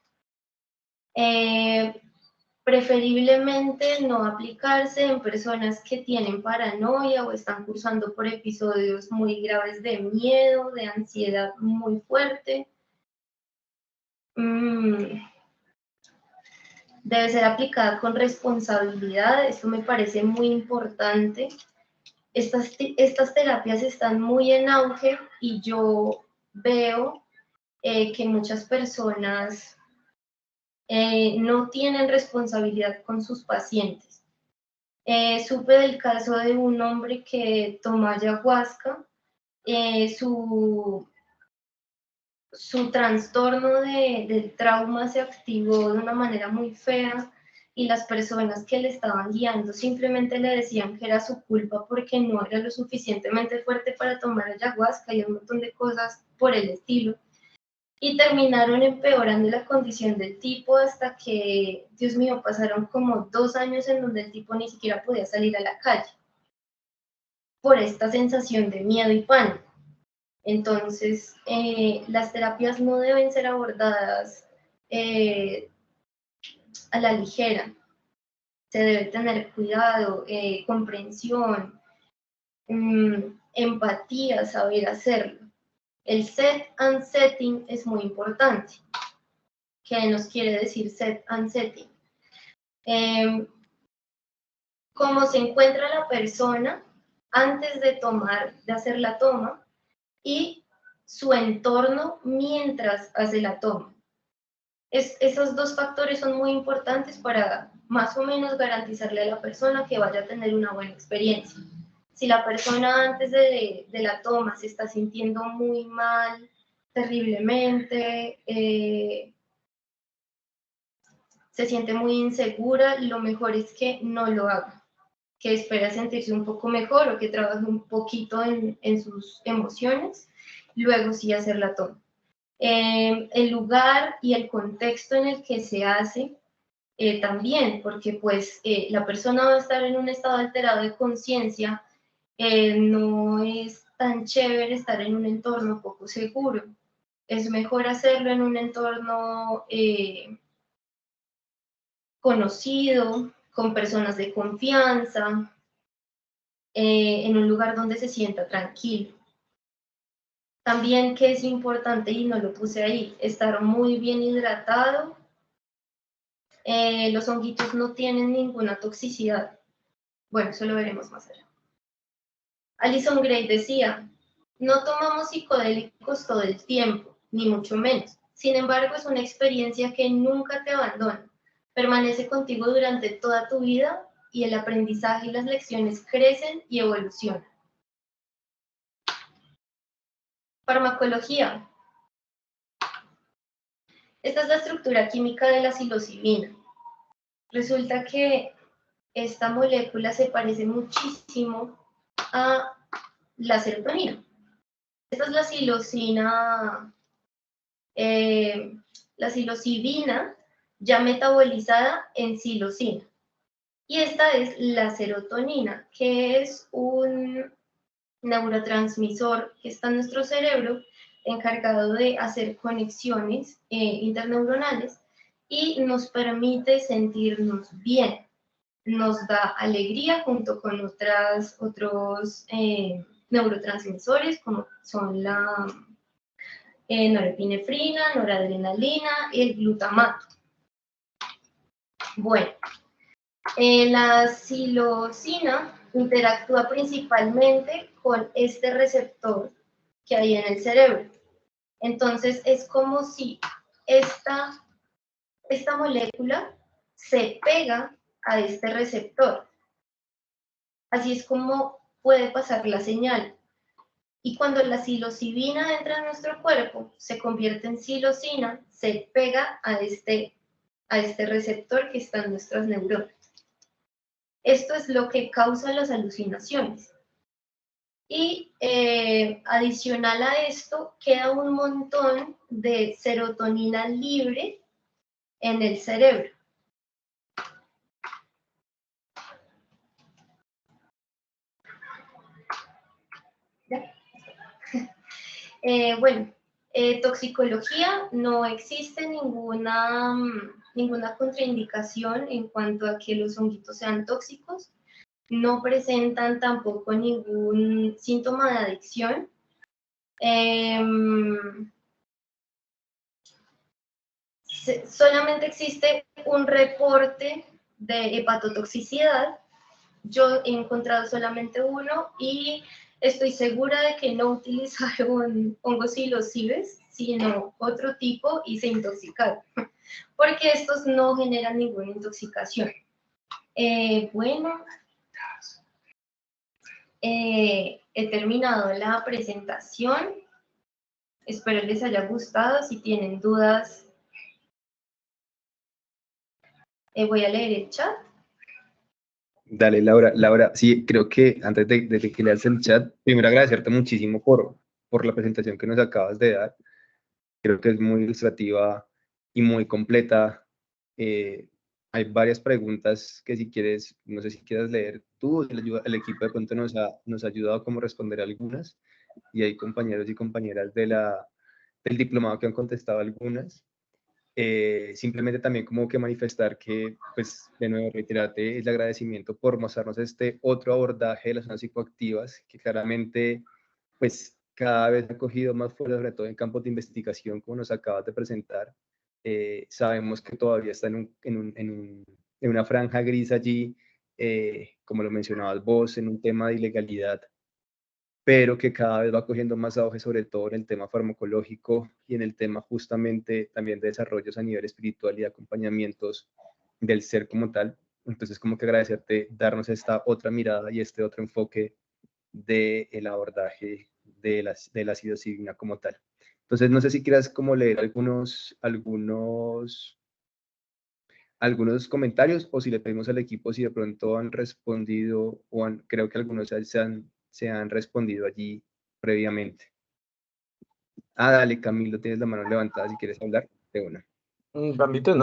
Preferiblemente no aplicarse en personas que tienen paranoia o están cursando por episodios muy graves de miedo, de ansiedad muy fuerte. Debe ser aplicada con responsabilidad, esto me parece muy importante. Estas terapias están muy en auge y yo veo que muchas personas no tienen responsabilidad con sus pacientes. Supe del caso de un hombre que tomó ayahuasca, su trastorno del trauma se activó de una manera muy fea y las personas que le estaban guiando simplemente le decían que era su culpa porque no era lo suficientemente fuerte para tomar ayahuasca y un montón de cosas por el estilo. Y terminaron empeorando la condición del tipo hasta que, Dios mío, pasaron como 2 años en donde el tipo ni siquiera podía salir a la calle por esta sensación de miedo y pánico. Entonces, las terapias no deben ser abordadas a la ligera. Se debe tener cuidado, comprensión, empatía, saber hacerlo. El set and setting es muy importante. ¿Qué nos quiere decir set and setting? Cómo se encuentra la persona antes de hacer la toma y su entorno mientras hace la toma. Esos dos factores son muy importantes para más o menos garantizarle a la persona que vaya a tener una buena experiencia. Si la persona antes de la toma se está sintiendo muy mal, terriblemente, se siente muy insegura, lo mejor es que no lo haga, que espere a sentirse un poco mejor o que trabaje un poquito en sus emociones, luego sí hacer la toma. El lugar y el contexto en el que se hace también, porque pues la persona va a estar en un estado alterado de conciencia, no es tan chévere estar en un entorno poco seguro. Es mejor hacerlo en un entorno conocido, con personas de confianza, en un lugar donde se sienta tranquilo. También que es importante, y no lo puse ahí, estar muy bien hidratado. Los honguitos no tienen ninguna toxicidad. Bueno, eso lo veremos más allá. Alison Gray decía, no tomamos psicodélicos todo el tiempo, ni mucho menos. Sin embargo, es una experiencia que nunca te abandona. Permanece contigo durante toda tu vida y el aprendizaje y las lecciones crecen y evolucionan. Farmacología. Esta es la estructura química de la psilocibina. Resulta que esta molécula se parece muchísimo a la serotonina. Esta es la psilocibina ya metabolizada en psilocina. Y esta es la serotonina, que es un neurotransmisor que está en nuestro cerebro encargado de hacer conexiones interneuronales y nos permite sentirnos bien. Nos da alegría junto con otros neurotransmisores como son la norepinefrina, noradrenalina y el glutamato. Bueno, la psilocina interactúa principalmente con este receptor que hay en el cerebro. Entonces es como si esta molécula se pega a este receptor. Así es como puede pasar la señal. Y cuando la psilocibina entra en nuestro cuerpo, se convierte en psilocina, se pega a este receptor que está en nuestras neuronas. Esto es lo que causa las alucinaciones. Y adicional a esto, queda un montón de serotonina libre en el cerebro. Bueno, toxicología, no existe ninguna contraindicación en cuanto a que los honguitos sean tóxicos. No presentan tampoco ningún síntoma de adicción. Solamente existe un reporte de hepatotoxicidad. Yo he encontrado solamente uno y estoy segura de que no utilizaron hongos psilocibes, sino otro tipo y se intoxicaron, porque estos no generan ninguna intoxicación. Bueno, he terminado la presentación. Espero les haya gustado. Si tienen dudas, voy a leer el chat. Dale, Laura. Laura, sí, creo que antes de que leas el chat, primero agradecerte muchísimo por la presentación que nos acabas de dar. Creo que es muy ilustrativa y muy completa. Hay varias preguntas que si quieres, no sé si quieras leer tú, el equipo de pronto nos ha ayudado como responder algunas, y hay compañeros y compañeras del diplomado que han contestado algunas. Simplemente también como que manifestar que, pues, de nuevo, reiterarte el agradecimiento por mostrarnos este otro abordaje de las zonas psicoactivas, que claramente, pues, cada vez ha cogido más fuerza, sobre todo en campos de investigación, como nos acabas de presentar. Sabemos que todavía está en una franja gris allí, como lo mencionabas vos, en un tema de ilegalidad, pero que cada vez va cogiendo más auge, sobre todo en el tema farmacológico y en el tema justamente también de desarrollos a nivel espiritual y de acompañamientos del ser como tal. Entonces, como que agradecerte darnos esta otra mirada y este otro enfoque del abordaje de la psilocibina como tal. Entonces, no sé si quieras como leer algunos comentarios, o si le pedimos al equipo si de pronto han respondido, creo que algunos se han respondido allí previamente. Dale, Camilo, tienes la mano levantada si quieres hablar de una. Un Gambito, ¿no?